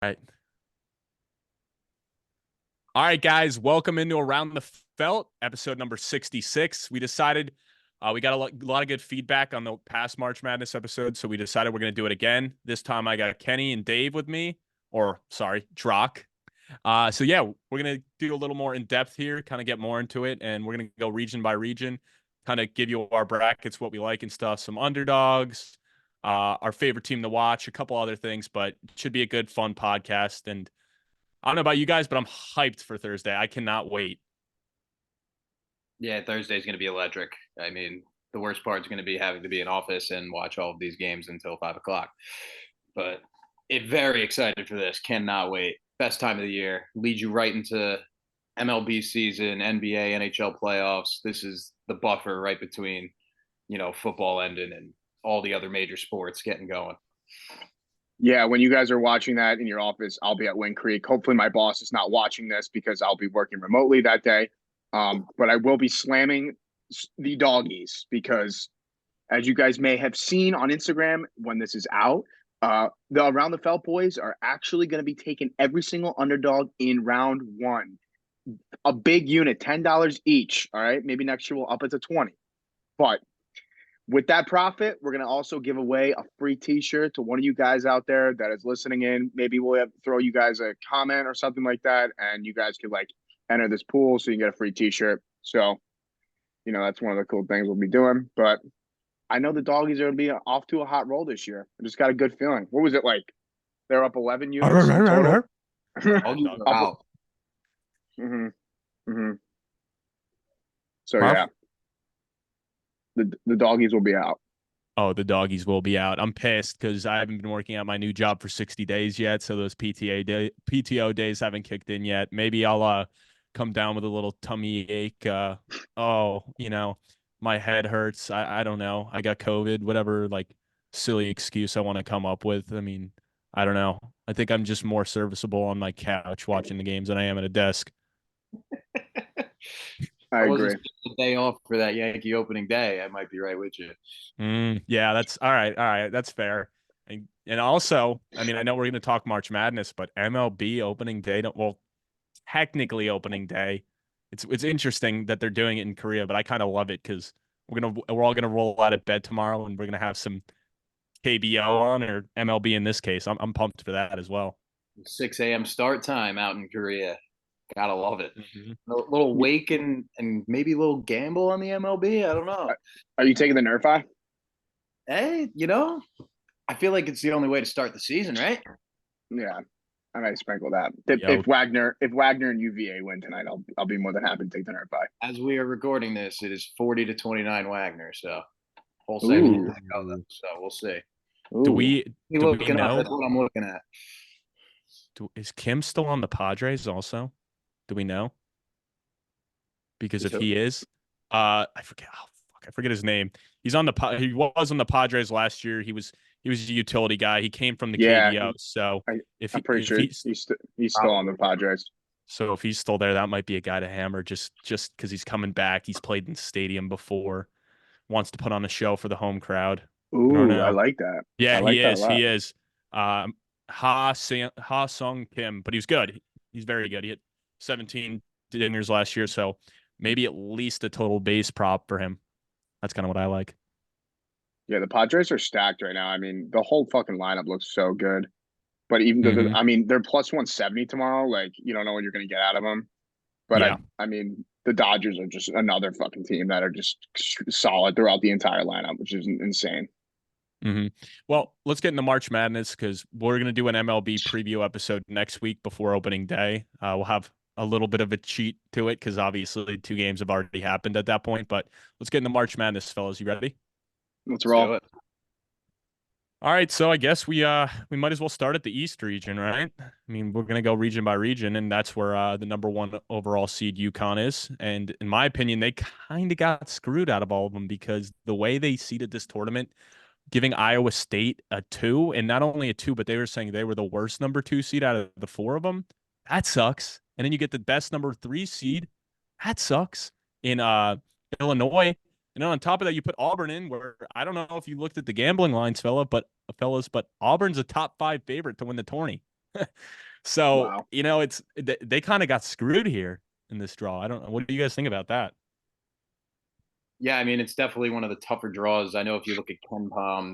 Right. All right, guys, welcome into Around the Felt, episode number 66. We decided we got a lot of good feedback on the past March Madness episode, so we decided we're going to do it again. This time I got Kenny and Dave with me, or sorry, Drock. So yeah, we're going to do a little more in depth here, kind of get more into it, and we're going to go region by region, kind of give you our brackets, what we like and stuff, some underdogs, our favorite team to watch, a couple other things, but it should be a good, fun podcast. And I don't know about you guys, but I'm hyped for Thursday. I cannot wait. Yeah, Thursday's going to be electric. I mean, the worst part is going to be having to be in office and watch all of these games until 5 o'clock. But very excited for this. Cannot wait. Best time of the year. Leads you right into MLB season, NBA, NHL playoffs. This is the buffer right between, football ending and all the other major sports getting going. Yeah, when you guys are watching that in your office, I'll be at Wind Creek. Hopefully, my boss is not watching this because I'll be working remotely that day. But I will be slamming the doggies because, as you guys may have seen on Instagram when this is out, the Around the Felt boys are actually going to be taking every single underdog in round one. A big unit, $10 each. All right, maybe next year we'll up it to 20. But with that profit, we're going to also give away a free t-shirt to one of you guys out there that is listening in. Maybe we'll throw you guys a comment or something like that, and you guys could enter this pool so you can get a free t-shirt. So, that's one of the cool things we'll be doing. But I know the doggies are going to be off to a hot roll this year. I just got a good feeling. What was it like? They're up 11 units in total. Out. Mm-hmm. Mm-hmm. So, yeah. The doggies will be out. Oh, the doggies will be out. I'm pissed because I haven't been working at my new job for 60 days yet, so those PTO days haven't kicked in yet. Maybe I'll come down with a little tummy ache. My head hurts. I don't know. I got COVID, whatever silly excuse I want to come up with. I mean, I don't know. I think I'm just more serviceable on my couch watching the games than I am at a desk. I agree. The day off for that Yankee opening day. I might be right with you. Yeah, that's all right. All right, that's fair. And also, I mean, I know we're going to talk March Madness, but MLB opening day, well, technically opening day. It's interesting that they're doing it in Korea, but I kind of love it because we're all gonna roll out of bed tomorrow and we're gonna have some KBO on or MLB in this case. I'm pumped for that as well. 6 a.m. start time out in Korea. Gotta love it. Mm-hmm. A little wake and maybe a little gamble on the MLB. I don't know. Are you taking the Nerf? Hey, I feel like it's the only way to start the season, right? Yeah, I might sprinkle that. If Wagner and UVA win tonight, I'll be more than happy to take the Nerf. As we are recording this, it is 40-29 Wagner. So whole segment. So we'll see. Do we know? That's what I'm looking at. Is Kim still on the Padres also? Do we know? Because if he is, I forget. Oh, fuck, I forget his name. He was on the Padres last year. He was a utility guy. He came from the KBO. So I'm pretty sure he's still on the Padres. So if he's still there, that might be a guy to hammer just because he's coming back. He's played in stadium before. Wants to put on a show for the home crowd. Ooh, I like that. Yeah, he is. He is. Ha Sung Kim, but he was good. He's very good. He hit 17 dingers last year, so maybe at least a total base prop for him. That's kind of what I like. Yeah, the Padres are stacked right now. I mean, the whole fucking lineup looks so good. But even though I mean, they're plus 170 tomorrow. Like, you don't know what you're going to get out of them. But yeah. I mean, the Dodgers are just another fucking team that are just solid throughout the entire lineup, which is insane. Mm-hmm. Well, let's get into March Madness because we're going to do an MLB preview episode next week before opening day. We'll have a little bit of a cheat to it because obviously 2 games have already happened at that point. But let's get into March Madness, fellas. You ready? Let's roll. All right, so I guess we might as well start at the East region, right? I mean, we're gonna go region by region, and that's where the number 1 overall seed UConn is. And in my opinion, they kind of got screwed out of all of them because the way they seeded this tournament, giving Iowa State a 2, and not only a 2, but they were saying they were the worst number 2 seed out of the 4 of them. That sucks. And then you get the best number 3 seed. That sucks in Illinois. And then on top of that, you put Auburn in where I don't know if you looked at the gambling lines, fellas, but Auburn's a top 5 favorite to win the tourney. So, Wow. they kind of got screwed here in this draw. I don't know. What do you guys think about that? Yeah, I mean, it's definitely one of the tougher draws. I know if you look at Ken Palm,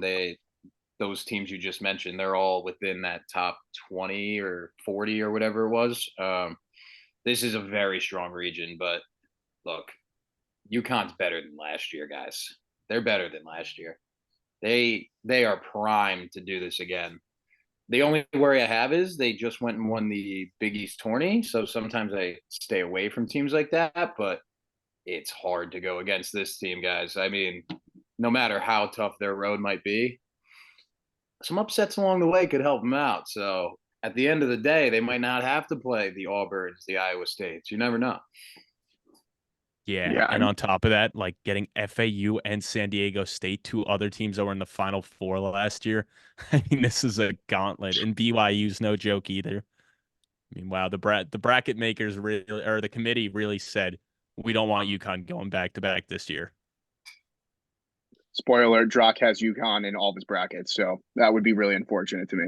those teams you just mentioned, they're all within that top 20 or 40 or whatever it was. This is a very strong region, but look, UConn's better than last year, guys. They're better than last year. They are primed to do this again. The only worry I have is they just went and won the Big East tourney, so sometimes I stay away from teams like that, but it's hard to go against this team, guys. I mean, no matter how tough their road might be, some upsets along the way could help them out. So at the end of the day, they might not have to play the Auburns, the Iowa States. You never know. Yeah, Yeah, and on top of that, like getting FAU and San Diego State, two other teams that were in the Final Four last year. I mean, this is a gauntlet, and BYU's no joke either. I mean, wow, the bracket makers really, or the committee really said we don't want UConn going back to back this year. spoiler alert, Drock has UConn in all of his brackets, so that would be really unfortunate to me.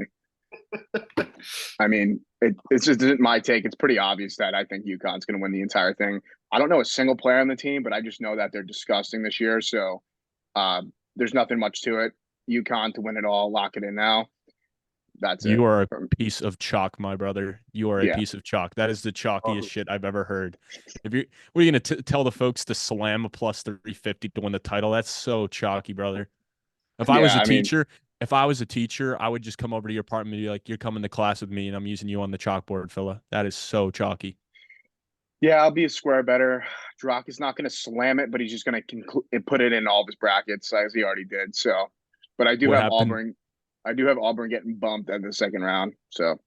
I mean, it's just isn't my take. It's pretty obvious that I think UConn's going to win the entire thing. I don't know a single player on the team, but I just know that they're disgusting this year. So there's nothing much to it. UConn to win it all, lock it in now. That's it. You are a piece of chalk, my brother. You are a Yeah. piece of chalk. That is the chalkiest shit I've ever heard. If you, what are you gonna tell the folks to slam a plus 350 to win the title? That's so chalky, brother. If I was Yeah. a I mean, teacher, if I was a teacher, I would just come over to your apartment and be like, "You're coming to class with me, and I'm using you on the chalkboard, fella." That is so chalky. yeah, I'll be a square better. Drock is not going to slam it, but he's just going to put it in all of his brackets as he already did. So, but I do What have happened? Auburn. I do have Auburn getting bumped at the second round. So,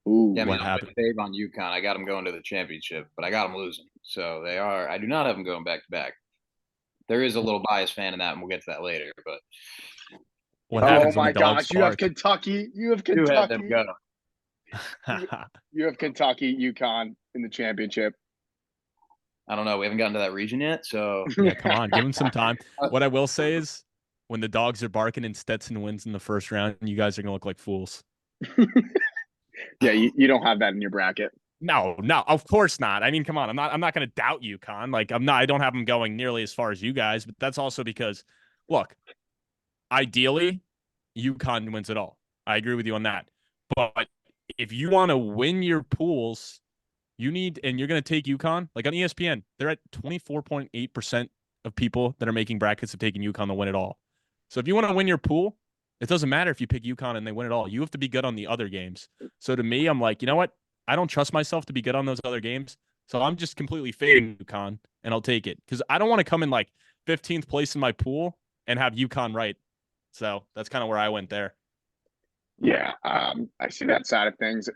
ooh, Yeah, I mean, What I'm happened? with Dave on UConn. I got them going to the championship, but I got them losing. So they are. I do not have them going back to back. There is a little bias fan in that, and we'll get to that later. But What oh happens when the my dogs gosh, you have bark? Kentucky. You have do have them Kentucky. go. You have Kentucky, UConn in the championship. I don't know. We haven't gotten to that region yet, so Yeah, come on, give him some time. What I will say is, when the dogs are barking and Stetson wins in the first round, you guys are gonna look like fools. Yeah, you don't have that in your bracket. No, no, of course not. I mean, come on, I'm not gonna doubt UConn. Like, I don't have them going nearly as far as you guys, but that's also because, look, ideally, UConn wins it all. I agree with you on that. But if you want to win your pools, you need, and you're going to take UConn, like on ESPN, they're at 24.8% of people that are making brackets have taken UConn to win it all. So if you want to win your pool, it doesn't matter if you pick UConn and they win it all. You have to be good on the other games. So to me, I'm like, you know what? I don't trust myself to be good on those other games. So I'm just completely fading UConn and I'll take it because I don't want to come in like 15th place in my pool and have UConn right. So that's kind of where I went there. Yeah, I see that side of things.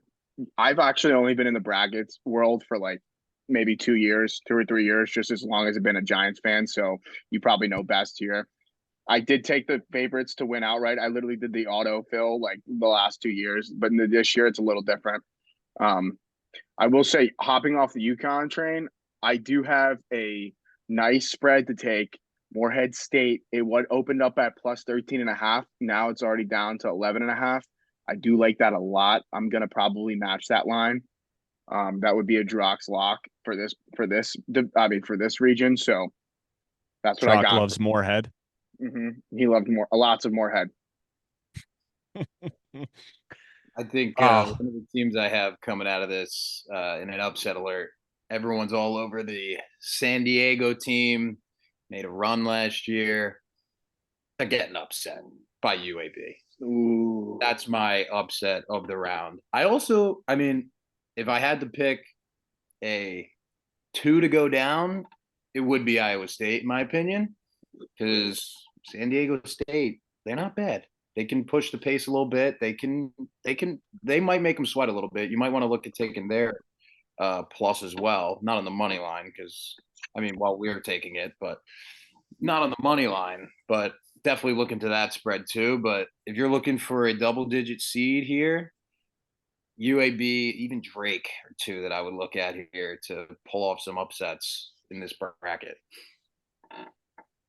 I've actually only been in the brackets world for like maybe 2 years, 2 or 3 years, just as long as I've been a Giants fan. So you probably know best here. I did take the favorites to win outright. I literally did the autofill like the last 2 years, but this year it's a little different. Um, I will say, hopping off the Yukon train, I do have a nice spread to take. Morehead State, it what opened up at plus 13.5. Now it's already down to 11.5. I do like that a lot. I'm gonna probably match that line. That would be a Drox lock for this region. So that's what I Chalk got. loves Moorhead. He loved lots of Morehead. I think Oh, one of the teams I have coming out of this in an upset alert. Everyone's all over the San Diego team. Made a run last year. They're getting upset by UAB. Ooh, That's my upset of the round. I mean, if I had to pick a two to go down, it would be Iowa State, in my opinion, because San Diego State, they're not bad. They can push the pace a little bit. They might make them sweat a little bit. You might want to look at taking their plus as well, not on the money line, because I mean, well, we're taking it, but not on the money line, but definitely look into that spread too. But if you're looking for a double digit seed here, UAB, even Drake or two that I would look at here to pull off some upsets in this bracket.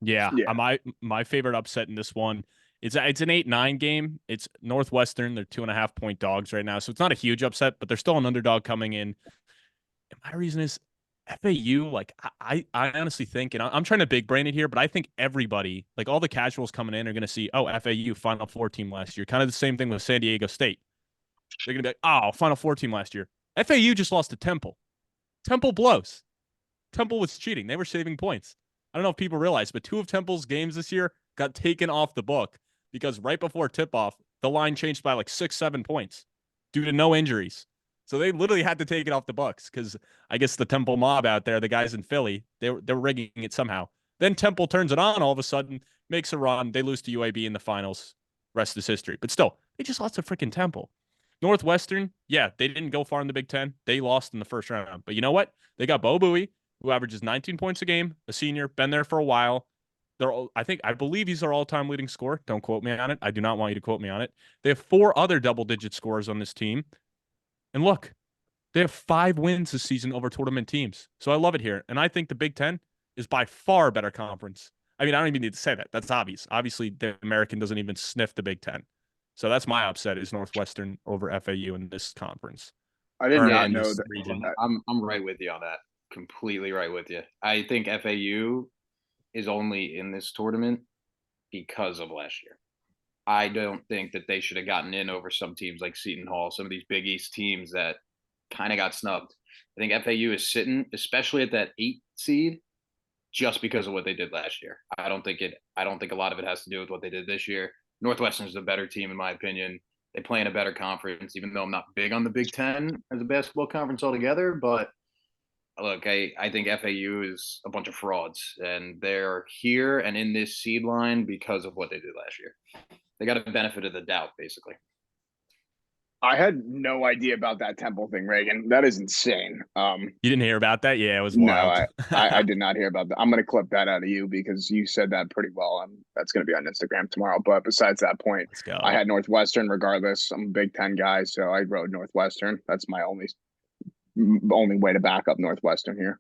yeah. yeah. My favorite upset in this one It's an 8-9 game. It's Northwestern. They're 2.5-point dogs right now, so it's not a huge upset, but they're still an underdog coming in. And my reason is FAU. Like I honestly think, and I'm trying to big brain it here, but I think everybody, like all the casuals coming in, are going to see, oh, FAU Final Four team last year. Kind of the same thing with San Diego State. They're going to be like, oh, Final Four team last year. FAU just lost to Temple. Temple blows. Temple was cheating. They were saving points. I don't know if people realize, but 2 of Temple's games this year got taken off the book because right before tip-off, the line changed by like 6-7 points due to no injuries. So they literally had to take it off the books because I guess the Temple mob out there, the guys in Philly, they're rigging it somehow. Then Temple turns it on all of a sudden, makes a run. They lose to UAB in the finals. Rest is history. But still, they just lost to freaking Temple. Northwestern, yeah, they didn't go far in the Big Ten. They lost in the first round. But you know what? They got Bo Buie, who averages 19 points a game, a senior, been there for a while. I believe he's our all-time leading scorer. Don't quote me on it. I do not want you to quote me on it. They have 4 other double-digit scorers on this team. And look, they have 5 wins this season over tournament teams. So I love it here. And I think the Big Ten is by far a better conference. I mean, I don't even need to say that. That's obvious. Obviously, the American doesn't even sniff the Big Ten. So that's my upset is Northwestern over FAU in this conference. I did Or not in know this that. region. I'm right with you on that. Completely right with you. I think FAU is only in this tournament because of last year. I don't think that they should have gotten in over some teams like Seton Hall, some of these Big East teams that kind of got snubbed. I think FAU is sitting, especially at that 8 seed, just because of what they did last year. I don't think a lot of it has to do with what they did this year. Northwestern's the better team in my opinion. They play in a better conference, even though I'm not big on the Big Ten as a basketball conference altogether. But look, I think FAU is a bunch of frauds, and they're here and in this seed line because of what they did last year. They got a benefit of the doubt, basically. I had no idea about that Temple thing, Reagan. That is insane. You didn't hear about that? Yeah, it was No, wild. I did not hear about that. I'm going to clip that out of you because you said that pretty well, and that's going to be on Instagram tomorrow. But besides that point, Let's go. I had Northwestern regardless. I'm a Big Ten guy, so I wrote Northwestern. That's my only way to back up Northwestern here.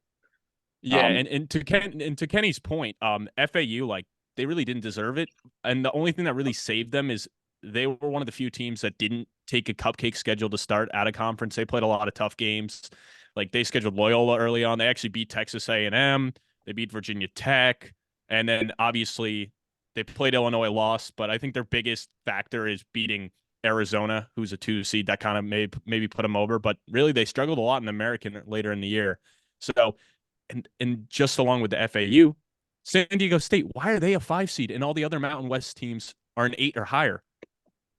Yeah, and to Kenny's point, FAU, like, they really didn't deserve it. And the only thing that really saved them is they were one of the few teams that didn't take a cupcake schedule to start out of conference. They played a lot of tough games. Like, they scheduled Loyola early on. They actually beat Texas A&M. They beat Virginia Tech. And then obviously they played Illinois, lost, but I think their biggest factor is beating Arizona, who's a 2 seed. That kind of maybe put them over, but really they struggled a lot in the American later in the year. So, and just along with the FAU, San Diego State, why are they a 5 seed and all the other Mountain West teams are an 8 or higher?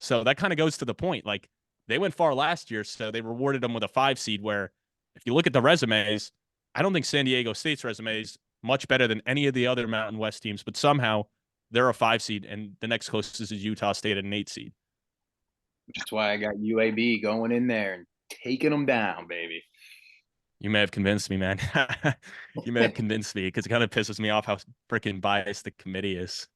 So that kind of goes to the point. Like, they went far last year, so they rewarded them with a 5 seed. Where if you look at the resumes, I don't think San Diego State's resume is much better than any of the other Mountain West teams, but somehow they're a 5 seed, and the next closest is Utah State at an 8 seed. That's why I got UAB going in there and taking them down, baby. You may have convinced me, man. You may have convinced me because it kind of pisses me off how freaking biased the committee is.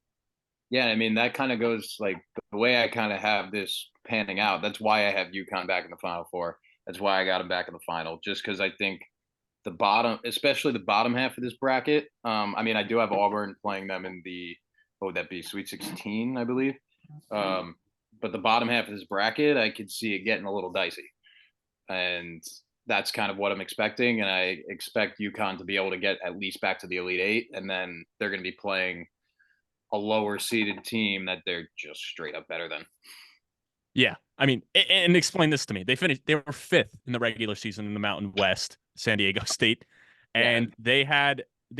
Yeah, I mean, that kind of goes like the way I kind of have this panning out. That's why I have UConn back in the Final Four. That's why I got them back in the final, just because I think the bottom, especially the bottom half of this bracket. I mean, I do have Auburn playing them in the, what would that be, Sweet 16, I believe. But the bottom half of this bracket, I could see it getting a little dicey. And that's kind of what I'm expecting. And I expect UConn to be able to get at least back to the Elite Eight. And then they're going to be playing a lower seeded team that they're just straight up better than. Yeah. I mean, and explain this to me. They were 5th in the regular season in the Mountain West, San Diego State. And they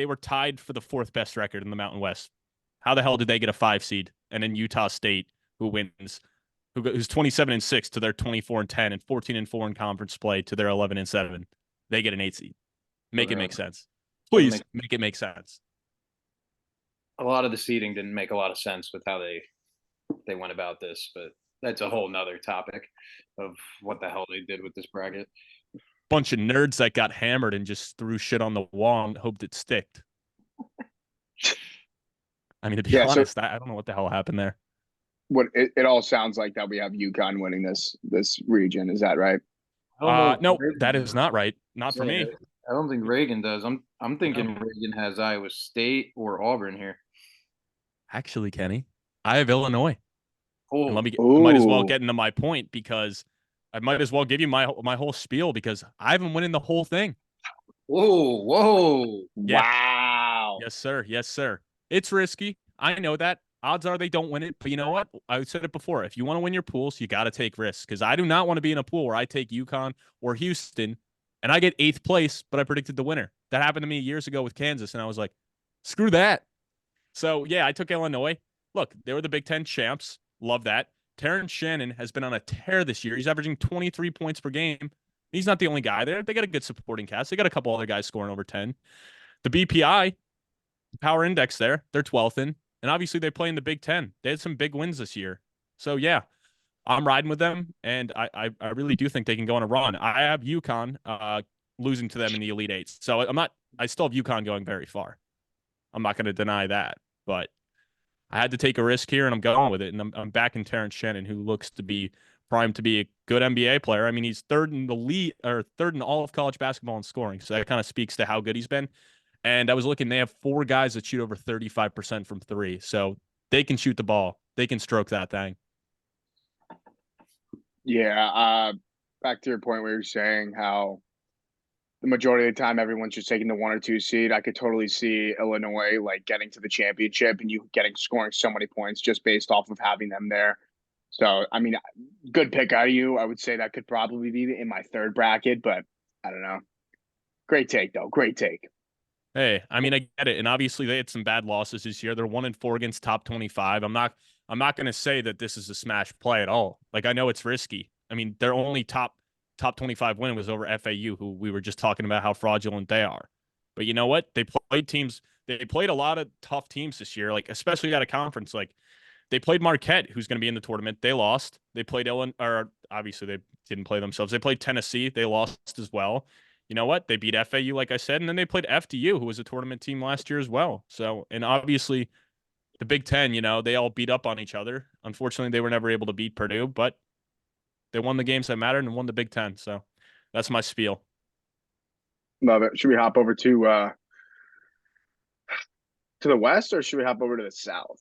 were tied for the 4th best record in the Mountain West. How the hell did they get a 5 seed? And then Utah State, who's 27-6 to their 24-10 and 14-4 in conference play to their 11-7, they get an 8 seed. Make it make sense. Please make it make sense. A lot of the seeding didn't make a lot of sense with how they went about this, but that's a whole nother topic of what the hell they did with this bracket. Bunch of nerds that got hammered and just threw shit on the wall and hoped it sticked. I mean, to be honest, I don't know what the hell happened there. What it all sounds like that we have UConn winning this region. Is that right? No, that is not right. Not for me. I don't think Reagan does. I'm thinking Reagan has Iowa State or Auburn here. Actually, Kenny, I have Illinois. And Oh, I might as well Ooh. get into my point because I might as well give you my whole spiel because I haven't winning the whole thing. whoa. Yeah. Wow. Yes, sir. Yes, sir. It's risky. I know that. Odds are they don't win it. But you know what? I said it before. If you want to win your pools, you got to take risks because I do not want to be in a pool where I take UConn or Houston and I get 8th place, but I predicted the winner. That happened to me years ago with Kansas. And I was like, screw that. So, yeah, I took Illinois. Look, they were the Big Ten champs. Love that. Terrence Shannon has been on a tear this year. He's averaging 23 points per game. He's not the only guy there. They got a good supporting cast. They got a couple other guys scoring over 10. The BPI, power index there. They're 12th in. And obviously they play in the Big Ten. They had some big wins this year. So yeah, I'm riding with them. And I really do think they can go on a run. I have UConn losing to them in the Elite Eights. So I still have UConn going very far. I'm not going to deny that. But I had to take a risk here and I'm going with it. And I'm backing Terrence Shannon, who looks to be primed to be a good NBA player. I mean, he's third in the league or third in all of college basketball in scoring. So that kind of speaks to how good he's been. And I was looking, they have 4 guys that shoot over 35% from 3. So they can shoot the ball. They can stroke that thing. Yeah. Back to your point where you're saying how the majority of the time everyone's just taking the 1 or 2 seed. I could totally see Illinois like getting to the championship and you getting scoring so many points just based off of having them there. So I mean, good pick out of you. I would say that could probably be in my third bracket, but I don't know. Great take though. Great take. Hey, I mean, I get it. And obviously they had some bad losses this year. They're 1-4 against top 25. I'm not going to say that this is a smash play at all. Like I know it's risky. I mean, their only top 25 win was over FAU, who we were just talking about how fraudulent they are. But you know what? They played a lot of tough teams this year, like especially at a conference. Like they played Marquette, who's going to be in the tournament. They lost. They played or obviously they didn't play themselves. They played Tennessee. They lost as well. You know what? They beat FAU, like I said, and then they played FDU, who was a tournament team last year as well. So, and obviously the Big Ten, they all beat up on each other. Unfortunately, they were never able to beat Purdue, but they won the games that mattered and won the Big Ten. So that's my spiel. Love it. Should we hop over to the west or should we hop over to the south?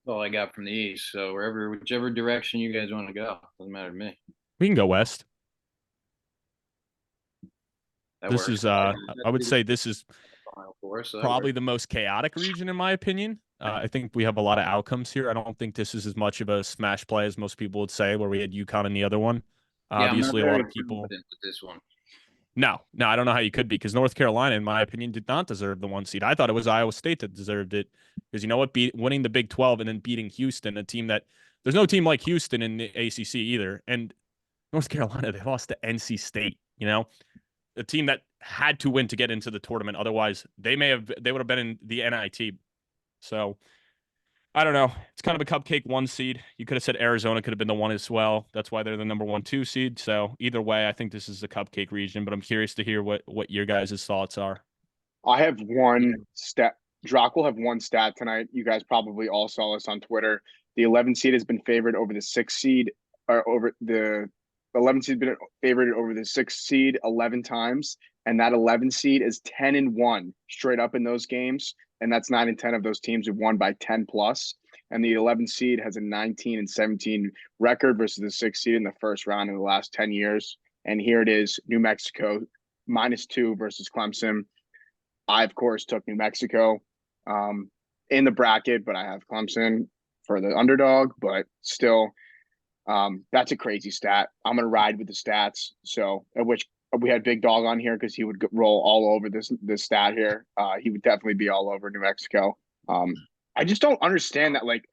All I got from the east. So whichever direction you guys want to go, doesn't matter to me. We can go west. That This works. is I would say this is Final four, so probably the most chaotic region in my opinion. I think we have a lot of outcomes here. I don't think this is as much of a smash play as most people would say, where we had UConn in the other one. yeah, I'm not Obviously, a lot very of people. confident with this one. No, I don't know how you could be because North Carolina, in my opinion, did not deserve the 1 seed. I thought it was Iowa State that deserved it because you know what, winning the Big 12 and then beating Houston, a team that there's no team like Houston in the ACC either, and North Carolina they lost to NC State. A team that had to win to get into the tournament. Otherwise, they would have been in the NIT. So I don't know. It's kind of a cupcake 1 seed. You could have said Arizona could have been the 1 as well. That's why they're the number 1-2 seed. So either way, I think this is a cupcake region. But I'm curious to hear what your guys' thoughts are. I have one stat. Drock will have one stat tonight. You guys probably all saw this on Twitter. The 11 seed has been favored over the 6 seed, or over the 11 seed has been favored over the 6 seed 11 times, and that 11 seed is 10-1 straight up in those games, and that's 9 and 10 of those teams have won by 10 plus. And the 11 seed has a 19-17 record versus the 6 seed in the first round in the last 10 years. And here it is: New Mexico -2 versus Clemson. I, of course, took New Mexico in the bracket, but I have Clemson for the underdog. But still, that's a crazy stat. I'm going to ride with the stats. So, at which we had Big Dog on here because he would roll all over this stat here. He would definitely be all over New Mexico. I just don't understand that. Like,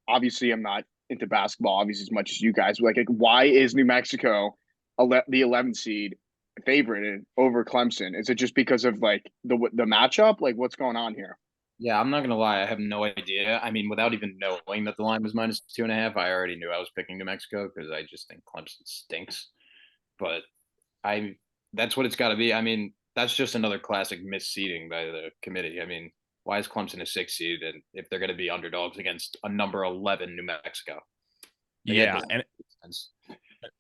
obviously, I'm not into basketball, obviously, as much as you guys. But like why is New Mexico the 11 seed favorite over Clemson? Is it just because of like the matchup? Like what's going on here? Yeah, I'm not gonna lie, I have no idea. I mean, without even knowing that the line was -2.5, I already knew I was picking New Mexico because I just think Clemson stinks. But I that's what it's got to be. I mean, that's just another classic misseeding by the committee. I mean, why is Clemson a 6 seed and if they're going to be underdogs against a number 11 New Mexico? Like, Yeah,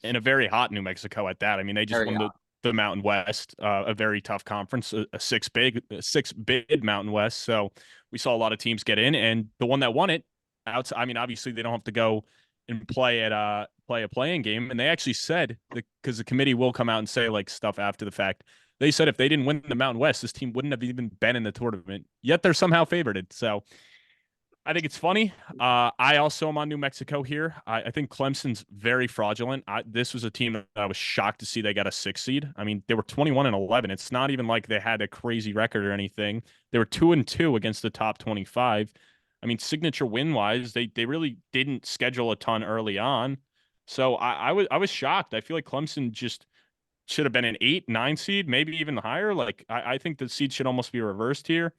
and a very hot New Mexico at that. I mean, they just Very won the Mountain West, a very tough conference, a six bid Mountain West. So we saw a lot of teams get in, and the one that won it, I mean, obviously they don't have to go and play a playing game. And they actually said, because the committee will come out and say like stuff after the fact. They said if they didn't win the Mountain West, this team wouldn't have even been in the tournament. Yet they're somehow favored. So I think it's funny. I also am on New Mexico here. I think Clemson's very fraudulent. This was a team that I was shocked to see they got a 6 seed. I mean, they were 21-11. It's not even like they had a crazy record or anything. They were 2-2 against the top 25. I mean, signature win wise, they really didn't schedule a ton early on. So I was shocked. I feel like Clemson just should have been an 8-9 seed, maybe even higher. Like I think the seed should almost be reversed here.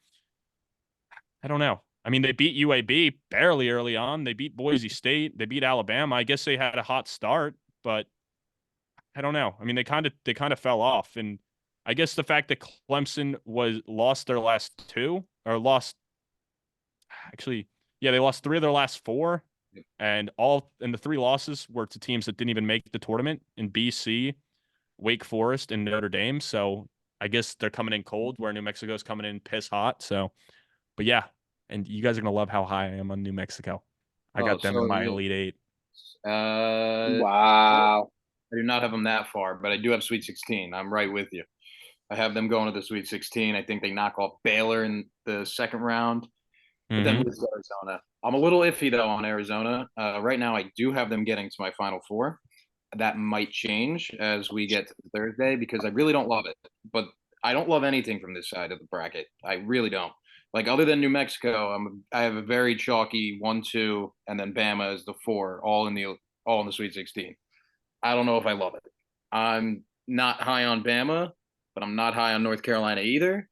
I don't know. I mean, they beat UAB barely early on. They beat Boise State. They beat Alabama. I guess they had a hot start, but I don't know. I mean, they kind of fell off, and I guess the fact that Clemson lost their last two, or lost actually, yeah, they lost 3 of their last 4, and the 3 losses were to teams that didn't even make the tournament in BC, Wake Forest, and Notre Dame. So I guess they're coming in cold, where New Mexico's coming in piss hot. So, but yeah, and you guys are gonna love how high I am on New Mexico. I got them in my Elite Eight. Wow. I do not have them that far, but I do have Sweet 16. I'm right with you. I have them going to the Sweet 16. I think they knock off Baylor in the second round, but then lose to Arizona. I'm a little iffy though on Arizona. Right now, I do have them getting to my Final Four. That might change as we get to Thursday because I really don't love it. But I don't love anything from this side of the bracket. I really don't. Like other than New Mexico, I have a very chalky 1-2, and then Bama is the 4, all in the Sweet 16. I don't know if I love it. I'm not high on Bama, but I'm not high on North Carolina either.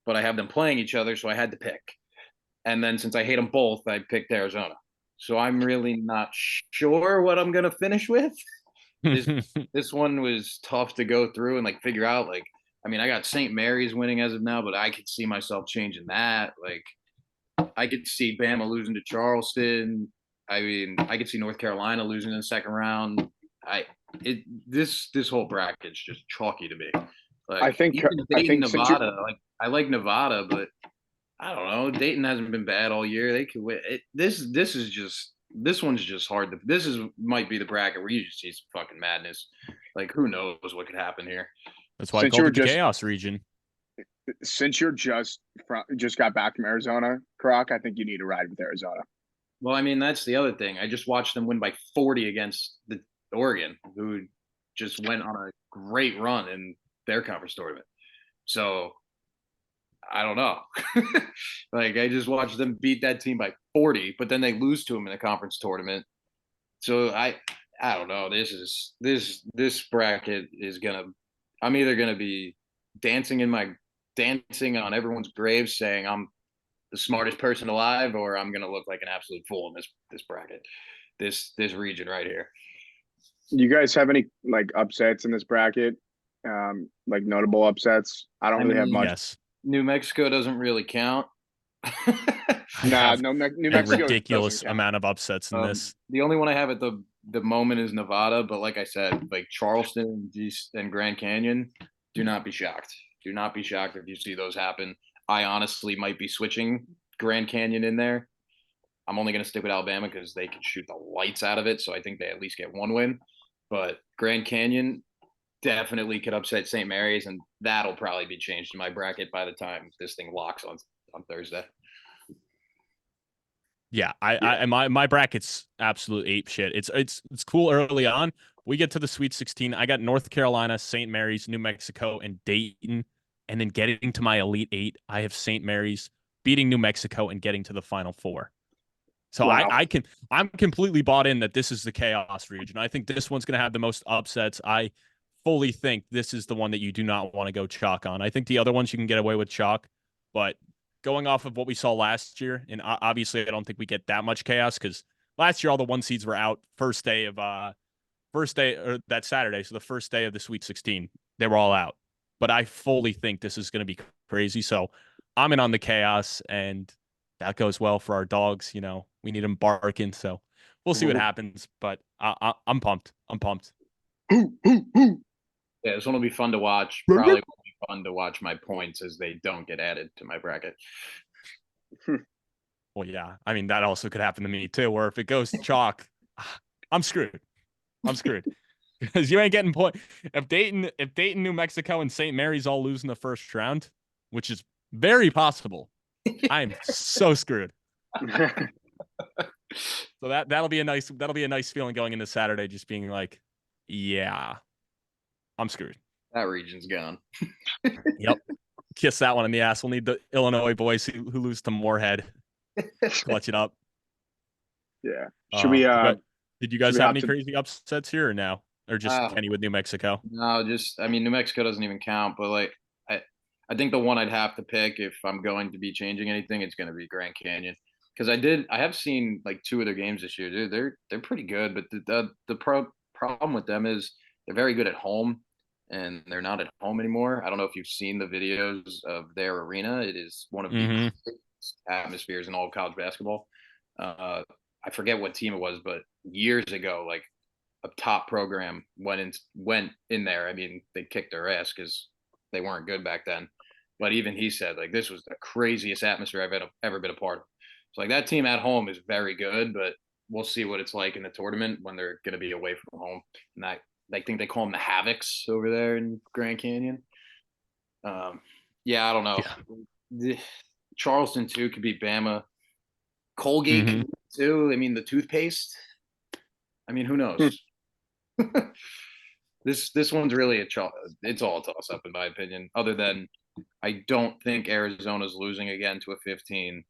But I have them playing each other, so I had to pick. And then since I hate them both, I picked Arizona. So I'm really not sure what I'm gonna finish with. This one was tough to go through and like figure out. Like, I mean, I got St. Mary's winning as of now, but I could see myself changing that. Like, I could see Bama losing to Charleston. I mean, I could see North Carolina losing in the second round. This whole bracket's just chalky to me. Like, I think Nevada. Like, I like Nevada, but I don't know. Dayton hasn't been bad all year. They could win. This one's just hard. Might be the bracket where you just see some fucking madness. Like, who knows what could happen here? That's why I called it the chaos region. Since you're just got back from Arizona, Croc, I think you need to ride with Arizona. Well, I mean, that's the other thing. I just watched them win by 40 against the Oregon, who just went on a great run in their conference tournament. So I don't know. Like, I just watched them beat that team by 40, but then they lose to them in a conference tournament. So I don't know. This bracket is I'm either gonna be dancing on everyone's grave saying I'm the smartest person alive, or I'm gonna look like an absolute fool in this bracket, this region right here. Do you guys have any like upsets in this bracket? Like notable upsets? I really have much. Yes. New Mexico doesn't really count. New Mexico ridiculous amount of upsets in this. The only one I have at the moment is Nevada, but like I said, like Charleston and Grand Canyon, do not be shocked. Do not be shocked if you see those happen. I honestly might be switching Grand Canyon in there. I'm only going to stick with Alabama because they can shoot the lights out of it, so I think they at least get one win. But Grand Canyon definitely could upset St. Mary's, and that'll probably be changed in my bracket by the time this thing locks on Thursday. Yeah, my bracket's absolute ape shit. It's cool early on. We get to the Sweet 16. I got North Carolina, St. Mary's, New Mexico, and Dayton. And then getting to my Elite Eight, I have St. Mary's beating New Mexico and getting to the Final Four. So wow. I'm completely bought in that this is the chaos region. I think this one's going to have the most upsets. I fully think this is the one that you do not want to go chalk on. I think the other ones you can get away with chalk, but going off of what we saw last year, and obviously I don't think we get that much chaos because last year all the 1 seeds were out first day or that Saturday. So the first day of the Sweet 16, they were all out. But I fully think this is going to be crazy. So I'm in on the chaos, and that goes well for our dogs. You know, we need them barking. So we'll see what happens. But I'm pumped. I'm pumped. Yeah, this one will be fun to watch. Probably won't be fun to watch my points as they don't get added to my bracket. Well, yeah. I mean, that also could happen to me too, where if it goes chalk, I'm screwed. I'm screwed because you ain't getting point. If Dayton, New Mexico, and St. Mary's all lose in the first round, which is very possible, I'm so screwed. So that'll be a nice feeling going into Saturday, just being like, yeah, I'm screwed. That region's gone. Yep. Kiss that one in the ass. We'll need the Illinois boys who lose to Moorhead. Clutch it up. Yeah. Should we did you guys have any crazy upsets here or no? Or just Kenny with New Mexico? No, New Mexico doesn't even count, but like I think the one I'd have to pick if I'm going to be changing anything, it's going to be Grand Canyon. Because I have seen like 2 of their games this year. Dude, they're pretty good, but the problem with them is they're very good at home, and they're not at home anymore. I don't know if you've seen the videos of their arena. It is one of the atmospheres in all of college basketball. I forget what team it was, but years ago, like a top program went in there. I mean, they kicked their ass because they weren't good back then. But even he said, like, this was the craziest atmosphere I've ever been a part of. So like that team at home is very good, but we'll see what it's like in the tournament when they're going to be away from home. And I think they call them the Havocs over there in Grand Canyon. Yeah, I don't know. Yeah. Charleston too could be Bama. Colgate could be too. I mean, the toothpaste. I mean, who knows? This one's really it's all a toss up in my opinion. Other than I don't think Arizona's losing again to a 15.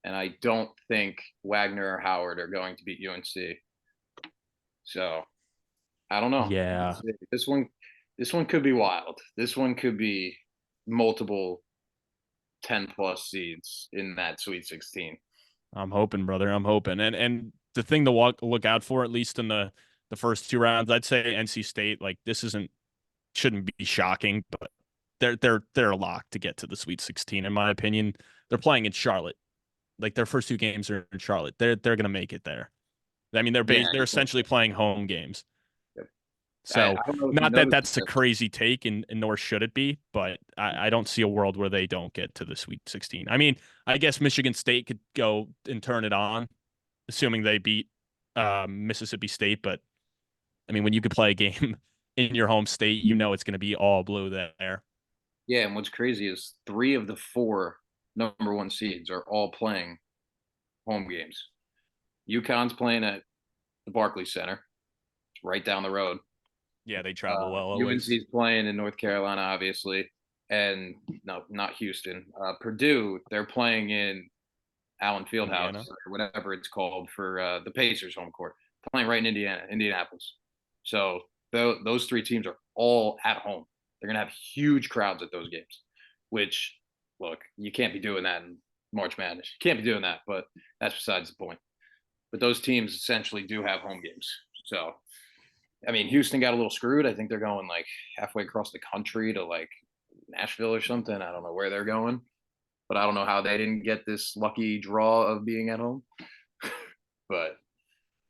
And I don't think Wagner or Howard are going to beat UNC. So I don't know. Yeah. This one could be wild. This one could be multiple 10+ seeds in that Sweet 16. I'm hoping, brother. I'm hoping. And the thing to look out for, at least in the first 2 rounds, I'd say NC State, like this shouldn't be shocking, but they're locked to get to the Sweet 16, in my opinion. They're playing in Charlotte. Like their first 2 games are in Charlotte. They're gonna make it there. I mean, they're essentially playing home games. Yep. So not that that's a crazy take, and nor should it be, but I don't see a world where they don't get to the Sweet 16. I mean, I guess Michigan State could go and turn it on, assuming they beat Mississippi State. But I mean, when you could play a game in your home state, you know it's going to be all blue there. Yeah, and what's crazy is 3 of the 4 number 1 seeds are all playing home games. UConn's playing at the Barclays Center, right down the road. Yeah, they travel well always. UNC's playing in North Carolina, obviously, and no, not Houston. Purdue, they're playing in Allen Fieldhouse or whatever it's called for the Pacers home court. Playing right in Indianapolis. So those 3 teams are all at home. They're gonna have huge crowds at those games, which, look, you can't be doing that in March Madness. You can't be doing that, but that's besides the point. But those teams essentially do have home games. So, I mean, Houston got a little screwed. I think they're going like halfway across the country to like Nashville or something. I don't know where they're going, but I don't know how they didn't get this lucky draw of being at home. But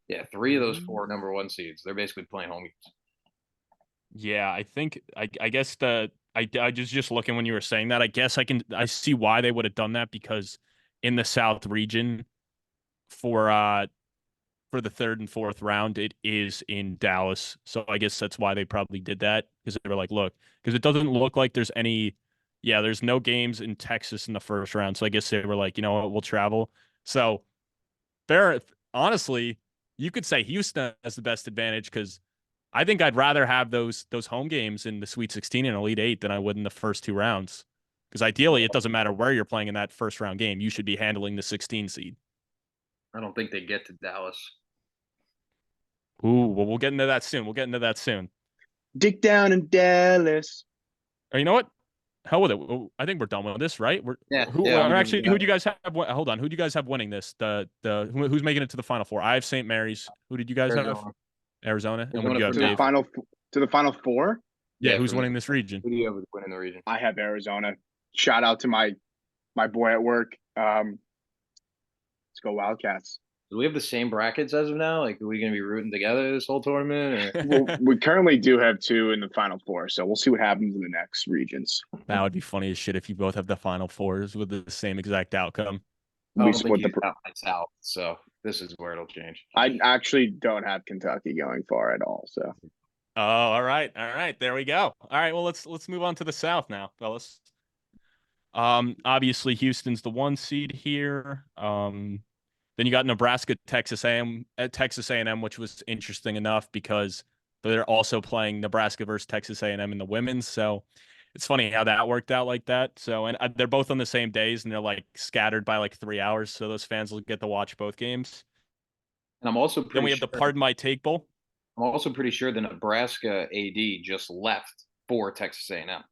yeah, 3 of those 4 number 1 seeds, they're basically playing home games. Yeah, I think I guess I just looking when you were saying that, I guess I see why they would have done that, because in the South region for the 3rd and 4th round, it is in Dallas. So I guess that's why they probably did that, because they were like, look, because it doesn't look like there's there's no games in Texas in the first round. So I guess they were like, you know what, we'll travel. So honestly, you could say Houston has the best advantage, because I think I'd rather have those home games in the Sweet 16 and Elite 8 than I would in the first 2 rounds. Because ideally, it doesn't matter where you're playing in that first round game. You should be handling the 16 seed. I don't think they get to Dallas. Ooh, well, we'll get into that soon. Dick down in Dallas. Or you know what? Hell with it. I think we're done with this, right? Who do you guys have? Hold on. Who do you guys have winning this? Who's making it to the Final Four? I have St. Mary's. Who did you guys have? Arizona. And what do you have, Dave? To the Final Four? Yeah, who's winning this region? Who do you have winning the region? I have Arizona. Shout out to my boy at work. Let's go Wildcats. Do we have the same brackets as of now? Like, are we going to be rooting together this whole tournament? Or? Well, we currently do have 2 in the Final Four, so we'll see what happens in the next regions. That would be funny as shit if you both have the Final Fours with the same exact outcome. We split the South, so This is where it'll change. I actually don't have Kentucky going far at all. So Oh, all right. All right. There we go. All right. Well, let's move on to the South now, fellas. Obviously Houston's the 1 seed here. Then you got Nebraska, Texas A&M, Texas A&M, which was interesting enough because they're also playing Nebraska versus Texas A&M in the women's. So it's funny how that worked out like that. So, and they're both on the same days and they're like scattered by like 3 hours. So those fans will get to watch both games. And I'm also Then pretty we have sure the Pardon My Take Bowl. I'm also pretty sure the Nebraska AD just left for Texas A&M.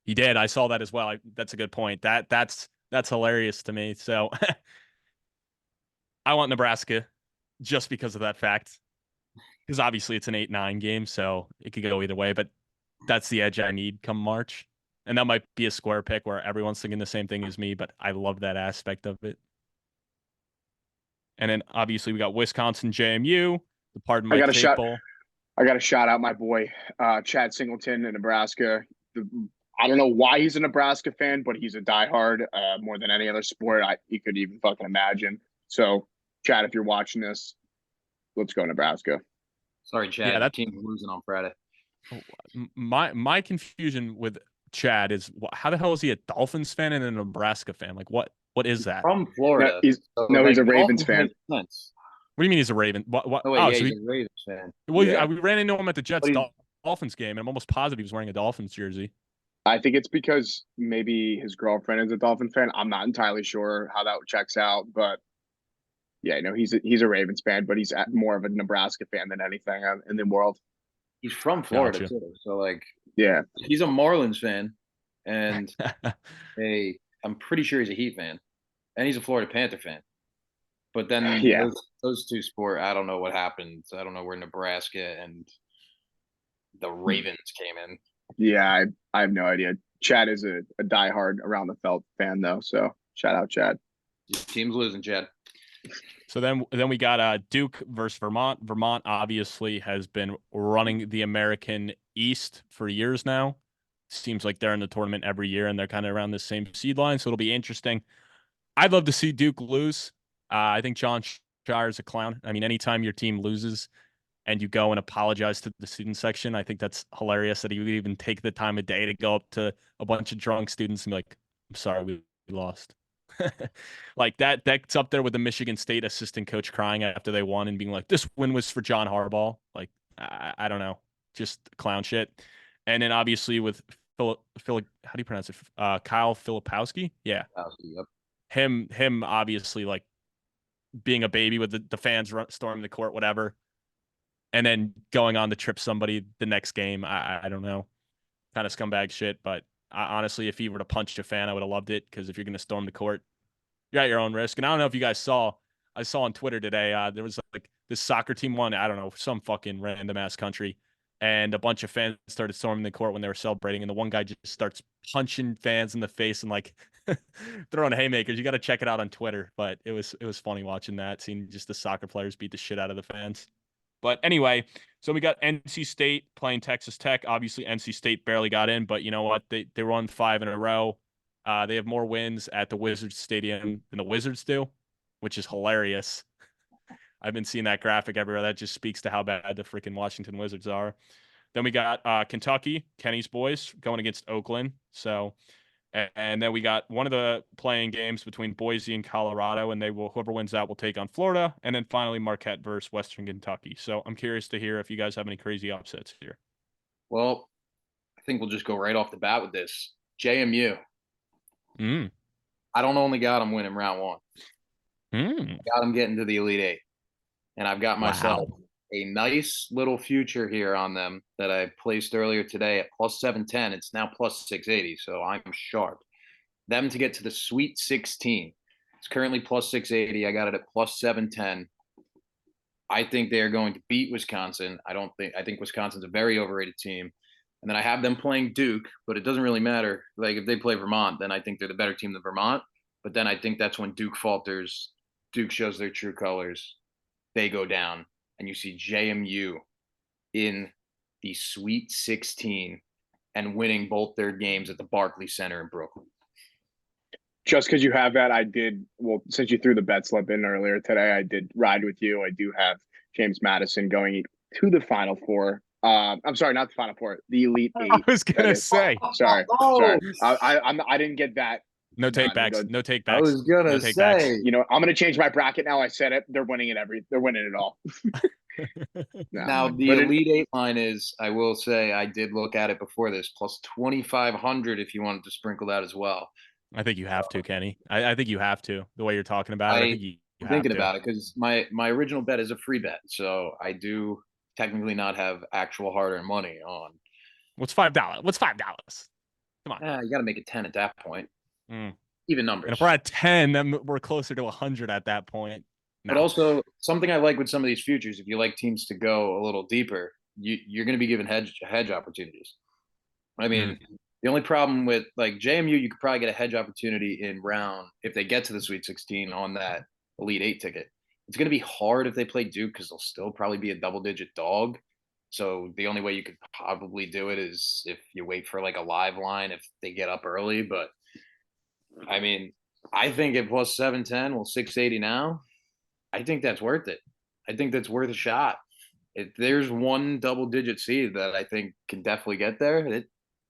He did. I saw that as well. That's a good point. That's hilarious to me. So I want Nebraska just because of that fact. Because obviously it's an 8-9 game, so it could go either way. But that's the edge I need come March. And that might be a square pick where everyone's thinking the same thing as me, but I love that aspect of it. And then obviously we got Wisconsin JMU, the Pardon My Take Bowl. I got to shout out my boy, Chad Singleton in Nebraska. I don't know why he's a Nebraska fan, but he's a diehard more than any other sport you could even fucking imagine. So, Chad, if you're watching this, let's go Nebraska. Sorry, Chad. Your team's losing on Friday. My confusion with Chad is how the hell is he a Dolphins fan and a Nebraska fan? Like what is that? From Florida. He's a Ravens fan. What do you mean he's a Raven? What? Oh, wait, he's a Ravens fan. Well, yeah. We ran into him at the Jets Dolphins game, and I'm almost positive he was wearing a Dolphins jersey. I think it's because maybe his girlfriend is a Dolphin fan. I'm not entirely sure how that checks out, but yeah, he's a Ravens fan, but he's more of a Nebraska fan than anything in the world. He's from Florida too, so like, yeah, he's a Marlins fan, and I'm pretty sure he's a Heat fan, and he's a Florida Panther fan. But then those two sport, I don't know what happened. I don't know where Nebraska and the Ravens came in. Yeah, I have no idea. Chad is a diehard around the felt fan though, so shout out Chad. Your team's losing, Chad. So then we got Duke versus Vermont. Vermont obviously has been running the American East for years now. Seems like they're in the tournament every year, and they're kind of around the same seed line, so it'll be interesting. I'd love to see Duke lose. I think John Shire's a clown. I mean, anytime your team loses and you go and apologize to the student section, I think that's hilarious that he would even take the time of day to go up to a bunch of drunk students and be like, I'm sorry, we lost. Like that's up there with the Michigan State assistant coach crying after they won and being like, this win was for John Harbaugh. Like, I don't know, just clown shit. And then obviously with Phil, how do you pronounce it? Kyle Filipowski. Yeah. Yep. Him obviously like being a baby with the fans storming the court, whatever. And then going on to trip somebody the next game. I don't know, kind of scumbag shit. But honestly, if he were to punch a fan, I would have loved it. Because if you're going to storm the court, you're at your own risk. And I don't know if you guys saw, I saw on Twitter today, there was like this soccer team won, I don't know, some fucking random ass country. And a bunch of fans started storming the court when they were celebrating. And the one guy just starts punching fans in the face and like throwing haymakers. You got to check it out on Twitter. But it was funny watching that, seeing just the soccer players beat the shit out of the fans. But anyway, so we got NC State playing Texas Tech. Obviously, NC State barely got in, but you know what? They won 5 in a row. They have more wins at the Wizards Stadium than the Wizards do, which is hilarious. I've been seeing that graphic everywhere. That just speaks to how bad the freaking Washington Wizards are. Then we got Kentucky, Kenny's boys, going against Oakland. So, and then we got one of the playing games between Boise and Colorado, and whoever wins that will take on Florida. And then finally Marquette versus Western Kentucky. So I'm curious to hear if you guys have any crazy upsets here. Well, I think we'll just go right off the bat with this. JMU. I don't only got them winning round 1. I got them getting to the Elite 8. And I've got myself a nice little future here on them that I placed earlier today at plus 710. It's now plus 680, so I'm sharp. Them to get to the Sweet 16. It's currently plus 680. I got it at plus 710. I think they are going to beat Wisconsin. I think Wisconsin's a very overrated team. And then I have them playing Duke, but it doesn't really matter. Like if they play Vermont, then I think they're the better team than Vermont. But then I think that's when Duke falters. Duke shows their true colors. They go down, and you see JMU in the Sweet 16 and winning both their games at the Barclays Center in Brooklyn. just because you have that, I did. Well, since you threw the bet slip in earlier today, I did ride with you. I do have James Madison going to the Final Four. I'm sorry, not the Final Four, the Elite I Eight. was That gonna is. say Sorry, Oh, sorry. I didn't get that no take done. backs, no take I backs, was gonna no take backs. say. You know, I'm gonna change my bracket now. I said it. They're winning it They're winning it all. No, Now the but it, Elite Eight line is, I will say, I did look at it before this, plus 2,500 if you wanted to sprinkle that as well. I think you have to, Kenny. I think you have to. The way you're talking about it, I think you I'm have thinking to. about it because my original bet is a free bet, so I do technically not have actual hard-earned money on. What's $5? What's $5? Come on. You got to make it 10 at that point. Mm. Even And if numbers. we're at 10, then we're closer to 100 at that point. But No. also something I like with some of these futures, if you like teams to go a little deeper, you're going to be given hedge opportunities. I mean, the only problem with like JMU, you could probably get a hedge opportunity in round if they get to the Sweet 16 on that Elite Eight ticket. It's going to be hard if they play Duke because they'll still probably be a double-digit dog. So the only way you could probably do it is if you wait for like a live line if they get up early. But I mean, I think at plus 710, well 680 now. I think that's worth it. I think that's worth a shot. If there's one double-digit seed that I think can definitely get there,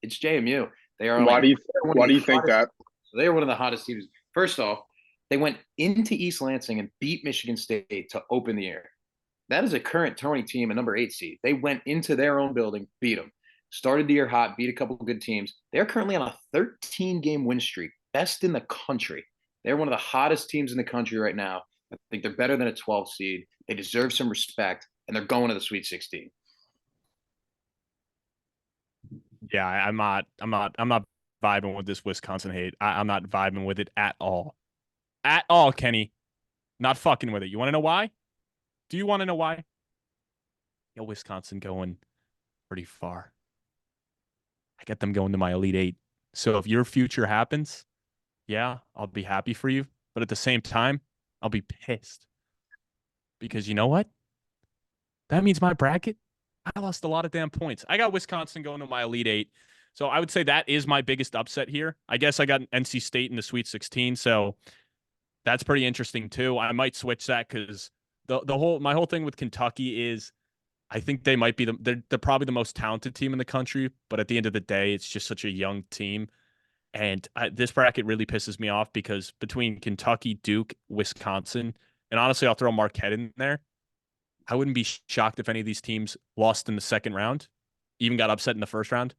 it's JMU. They are why like do you one of why the do you think hottest. that? They are one of the hottest teams. First off, they went into East Lansing and beat Michigan State to open the year. That is a current Tony team, a number 8 seed. They went into their own building, beat them. Started the year hot, beat a couple of good teams. They're currently on a 13-game win streak, best in the country. They're one of the hottest teams in the country right now. I think they're better than a 12 seed. They deserve some respect, and they're going to the Sweet 16. Yeah, I'm not vibing with this Wisconsin hate. I'm not vibing with it at all. At all, Kenny. Not fucking with it. You want to know why? Do you want to know why? Yo, Wisconsin going pretty far. I get them going to my Elite Eight. So if your future happens, yeah, I'll be happy for you. But at the same time, I'll be pissed. Because you know what? That means my bracket, I lost a lot of damn points. I got Wisconsin going to my Elite Eight. So I would say that is my biggest upset here. I guess I got NC State in the Sweet 16. So that's pretty interesting too. I might switch that because my whole thing with Kentucky is I think they might be they're probably the most talented team in the country, but at the end of the day, it's just such a young team. And this bracket really pisses me off because between Kentucky, Duke, Wisconsin, and honestly, I'll throw Marquette in there. I wouldn't be shocked if any of these teams lost in the second round, even got upset in the first round,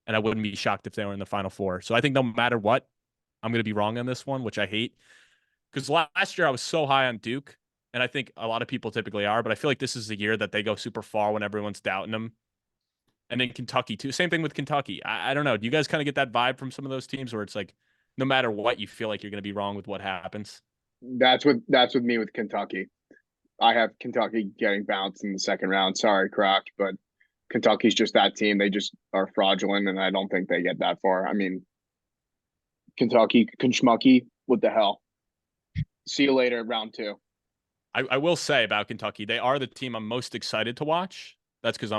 and I wouldn't be shocked if they were in the Final Four. So I think no matter what, I'm going to be wrong on this one, which I hate. Because last year I was so high on Duke, and I think a lot of people typically are, but I feel like this is the year that they go super far when everyone's doubting them. And then Kentucky too. Same thing with Kentucky. I don't know. Do you guys kind of get that vibe from some of those teams where it's like, no matter what, you feel like you're going to be wrong with what happens? That's with me with Kentucky. I have Kentucky getting bounced in the second round. Sorry, Croc, but Kentucky's just that team. They just are fraudulent, and I don't think they get that far. I mean, Kentucky, Kenschmucky, what the hell? See you later, round 2. I will say about Kentucky, they are the team I'm most excited to watch. That's because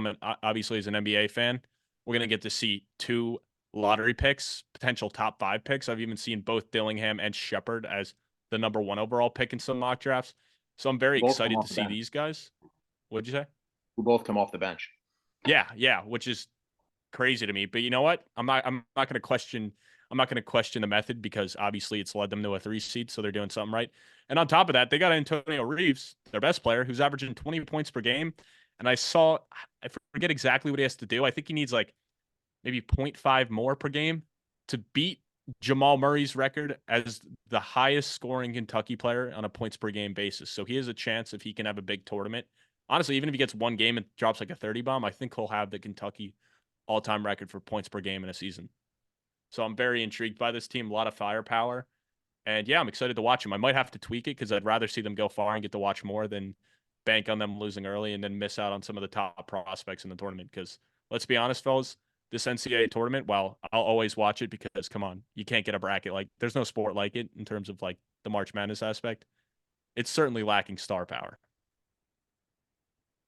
obviously as an NBA fan, we're going to get to see 2 lottery picks, potential top 5 picks. I've even seen both Dillingham and Shepard as the number 1 overall pick in some mock drafts. So I'm very excited to see these guys. What'd you say? Who both come off the bench. Yeah, which is crazy to me. But you know what? I'm not going to question the method because obviously it's led them to a 3 seed, so they're doing something right. And on top of that, they got Antonio Reeves, their best player, who's averaging 20 points per game. And I forget exactly what he has to do. I think he needs like maybe 0.5 more per game to beat Jamal Murray's record as the highest scoring Kentucky player on a points per game basis. So he has a chance if he can have a big tournament. Honestly, even if he gets one game and drops like a 30 bomb, I think he'll have the Kentucky all-time record for points per game in a season. So I'm very intrigued by this team. A lot of firepower. And yeah, I'm excited to watch them. I might have to tweak it because I'd rather see them go far and get to watch more than bank on them losing early and then miss out on some of the top prospects in the tournament. Because let's be honest, fellas, this NCAA tournament, well, I'll always watch it because come on, you can't get a bracket like there's no sport like it in terms of like the March Madness aspect. It's certainly lacking star power.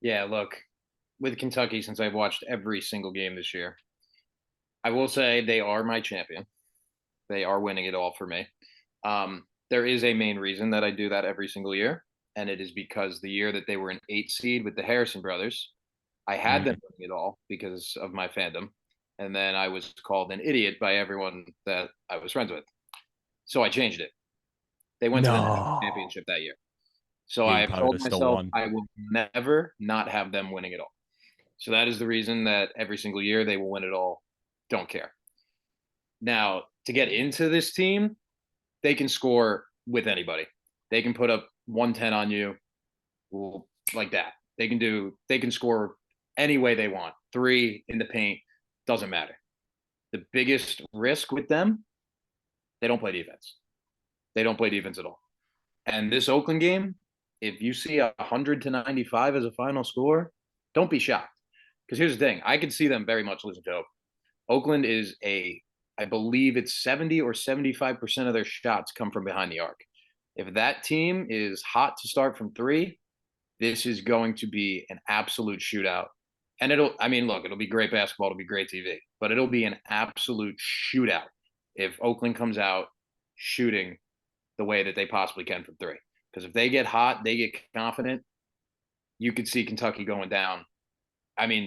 Yeah, look, with Kentucky, since I've watched every single game this year, I will say they are my champion. They are winning it all for me. There is a main reason that I do that every single year, and it is because the year that they were an 8 seed with the Harrison brothers, I had them winning it all because of my fandom, and then I was called an idiot by everyone that I was friends with. So I changed it. They went to the national No. championship that year. So Yeah, I you have probably would told have still myself won. I will never not have them winning it all. So that is the reason that every single year they will win it all. Don't care. Now, to get into this team, they can score with anybody. They can put up 110 on you like that. They can score any way they want. 3 in the paint, doesn't matter. The biggest risk with them, they don't play defense. They don't play defense at all. And this Oakland game, if you see 100-95 as a final score, don't be shocked. Because here's the thing, I could see them very much losing to Oakland. Oakland is I believe it's 70 or 75% of their shots come from behind the arc. If that team is hot to start from 3, this is going to be an absolute shootout. And it'll be great basketball, it'll be great TV, but it'll be an absolute shootout if Oakland comes out shooting the way that they possibly can from 3. Because if they get hot, they get confident, you could see Kentucky going down.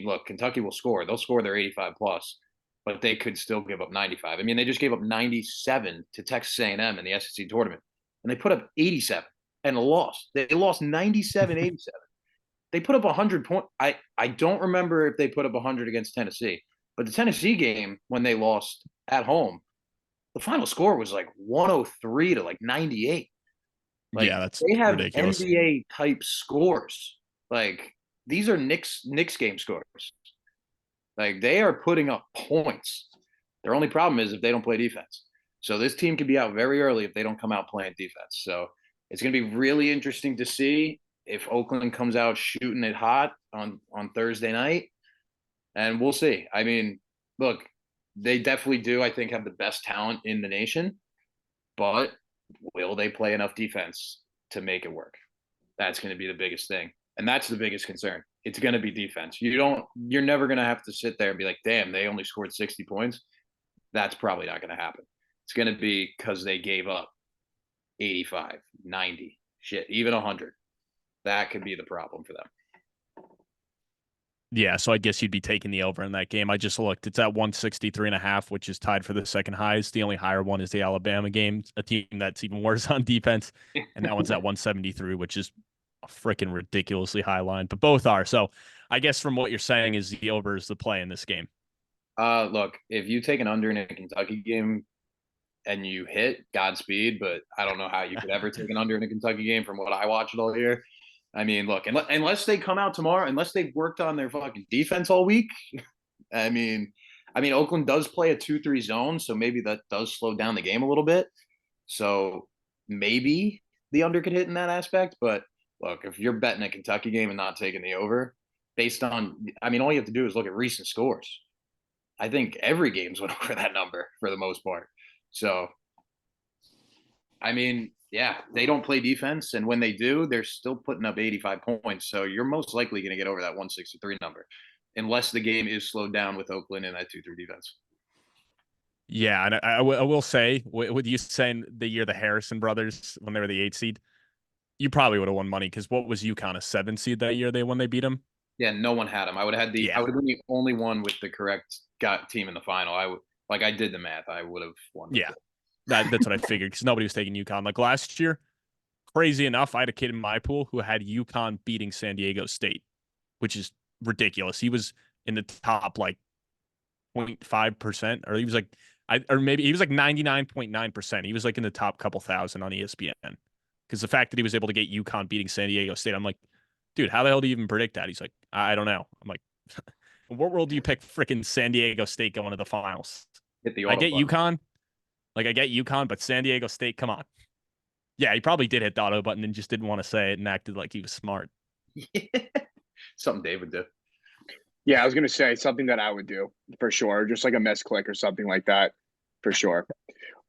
Look, Kentucky will score. They'll score their 85 plus, but they could still give up 95. They just gave up 97 to Texas A&M in the SEC tournament, and they put up 87 and lost. They lost 97-87. They put up 100 points. I don't remember if they put up 100 against Tennessee, but the Tennessee game when they lost at home, the final score was like 103 to like 98. Yeah, Like that's they have ridiculous. NBA type scores. Like these are Knicks game scores. Like they are putting up points. Their only problem is if they don't play defense. So this team could be out very early if they don't come out playing defense. So it's going to be really interesting to see if Oakland comes out shooting it hot on Thursday night, and we'll see. Look, they definitely do. I think have the best talent in the nation, but will they play enough defense to make it work? That's going to be the biggest thing. And that's the biggest concern. It's going to be defense. You're never going to have to sit there and be like, damn, they only scored 60 points. That's probably not going to happen. It's going to be because they gave up 85, 90, shit, even 100. That could be the problem for them. Yeah, so I guess you'd be taking the over in that game. I just looked. It's at 163.5, which is tied for the second highest. The only higher one is the Alabama game, a team that's even worse on defense. And that one's at 173, which is a freaking ridiculously high line. But both are. So I guess from what you're saying is the over is the play in this game. Look, if you take an under in a Kentucky game and you hit, Godspeed, but I don't know how you could ever take an under in a Kentucky game from what I watched all year. Look, unless they come out tomorrow, unless they've worked on their fucking defense all week. I mean, Oakland does play a 2-3 zone, so maybe that does slow down the game a little bit. So maybe the under could hit in that aspect. But look, if you're betting a Kentucky game and not taking the over, based on, all you have to do is look at recent scores. I think every game's went over that number for the most part. So, yeah, they don't play defense, and when they do, they're still putting up 85 points. So you're most likely going to get over that 163 number, unless the game is slowed down with Oakland and that 2-3 defense. Yeah, and I will say, with you saying the year the Harrison brothers, when they were the 8 seed, you probably would have won money because what was UConn, a 7 seed that year when they beat them? Yeah, no one had them. I would have Yeah. I would have been the only one with the correct team in the final. I did the math. I would have won. Yeah, that's what I figured because nobody was taking UConn. Like last year, crazy enough, I had a kid in my pool who had UConn beating San Diego State, which is ridiculous. He was in the top like 0.5%, or he was like, or maybe he was like 99.9%. He was like in the top couple thousand on ESPN because the fact that he was able to get UConn beating San Diego State, I'm like, dude, how the hell do you even predict that? He's like, I don't know. I'm like, in what world do you pick freaking San Diego State going to the finals? Hit the I auto get button. UConn. Like, I get UConn, but San Diego State, come on. Yeah, he probably did hit the auto button and just didn't want to say it and acted like he was smart. Something Dave would do. Yeah, I was going to say something that I would do for sure. Just like a misclick or something like that for sure.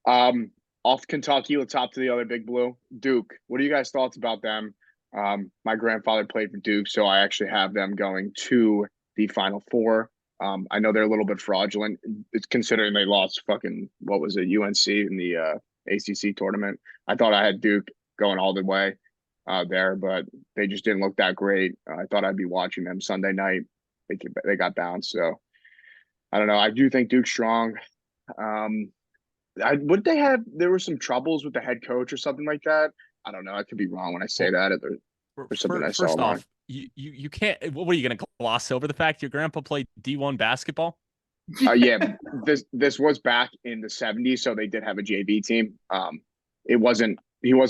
Off Kentucky, let's hop to the other big blue. Duke. What are you guys' thoughts about them? My grandfather played for Duke, so I actually have them going to the Final Four. I know they're a little bit fraudulent. It's considering they lost fucking, what was it, UNC in the ACC tournament. I thought I had Duke going all the way there, but they just didn't look that great. I thought I'd be watching them Sunday night. They got bounced, so I don't know. I do think Duke's strong. Would they have? There were some troubles with the head coach or something like that. I don't know. I could be wrong when I say that. There's something I saw First online. off, you can't. What are you going to gloss over the fact your grandpa played D1 basketball? Yeah, this was back in the 70s, so they did have a JV team. He wasn't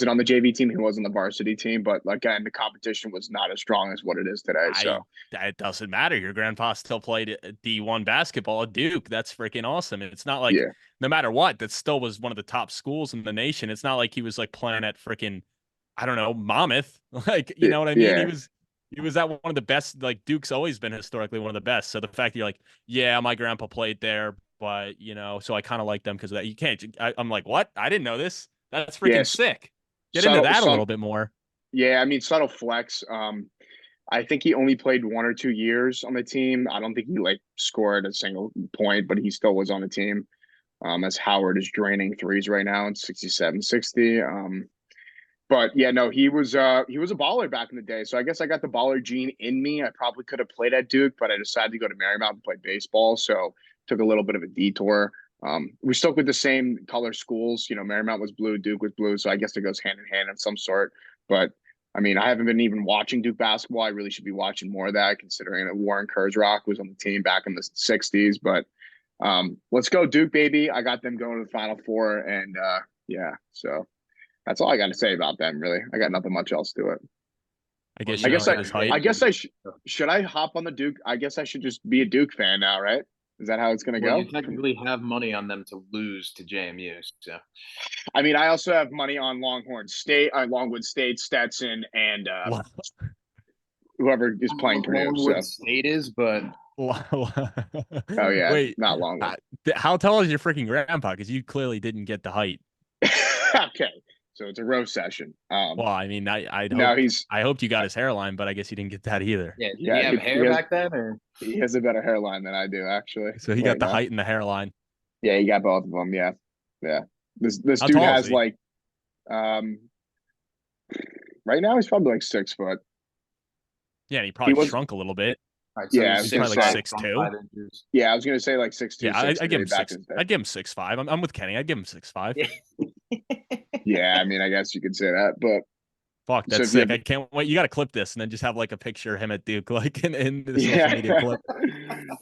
on the JV team, he was on the varsity team, but again, the competition was not as strong as what it is today. So it doesn't matter. Your grandpa still played D1 basketball at Duke. That's freaking awesome. It's not like no matter what, that still was one of the top schools in the nation. It's not like he was like playing at freaking, I don't know, Monmouth. Like, you know what I mean? He was at one of the best. Like Duke's always been historically one of the best. So the fact that you're like, yeah, my grandpa played there, but so I kind of like them because of that. You can't. I'm like, what? I didn't know this. That's freaking sick. Get into that a little bit more. Yeah, I mean, subtle flex. I think he only played 1 or 2 years on the team. I don't think he scored a single point, but he still was on the team. As Howard is draining threes right now in 67, 60. But yeah, no, he was a baller back in the day. So I guess I got the baller gene in me. I probably could have played at Duke, but I decided to go to Marymount and play baseball. So took a little bit of a detour. We stuck with the same color schools. Marymount was blue, Duke was blue. So I guess it goes hand in hand of some sort. But I mean, I haven't been even watching Duke basketball. I really should be watching more of that, considering that Warren Kurzrock was on the team back in the 60s. But let's go Duke, baby. I got them going to the Final Four. And so that's all I got to say about them, really. I got nothing much else to it. I guess I should I hop on the Duke? I guess I should just be a Duke fan now, right? Is that how it's going to go? You technically have money on them to lose to JMU. So, I mean, I also have money on Longwood State, Stetson, and whoever is playing Purdue. Longwood State is, but oh yeah, wait, not Longwood. How tall is your freaking grandpa? Because you clearly didn't get the height. Okay, so it's a roast session. Well, I mean, I hoped you got his hairline, but I guess you didn't get that either. Yeah, did he have hair back then, or he has a better hairline than I do, actually. So he got the height and the hairline. Yeah, he got both of them. Yeah. This dude has right now he's probably 6 foot. Yeah, and he probably shrunk a little bit. Right, so yeah, he's probably 6'2". Yeah, I was gonna say 6'2". Yeah, I'd give him 6. I'd give him 6'5". I'm with Kenny. I'd give him 6'5". Yeah, I mean, I guess you could say that, but fuck, that's sick. I can't wait. You got to clip this and then just have a picture of him at Duke, in the social media clip.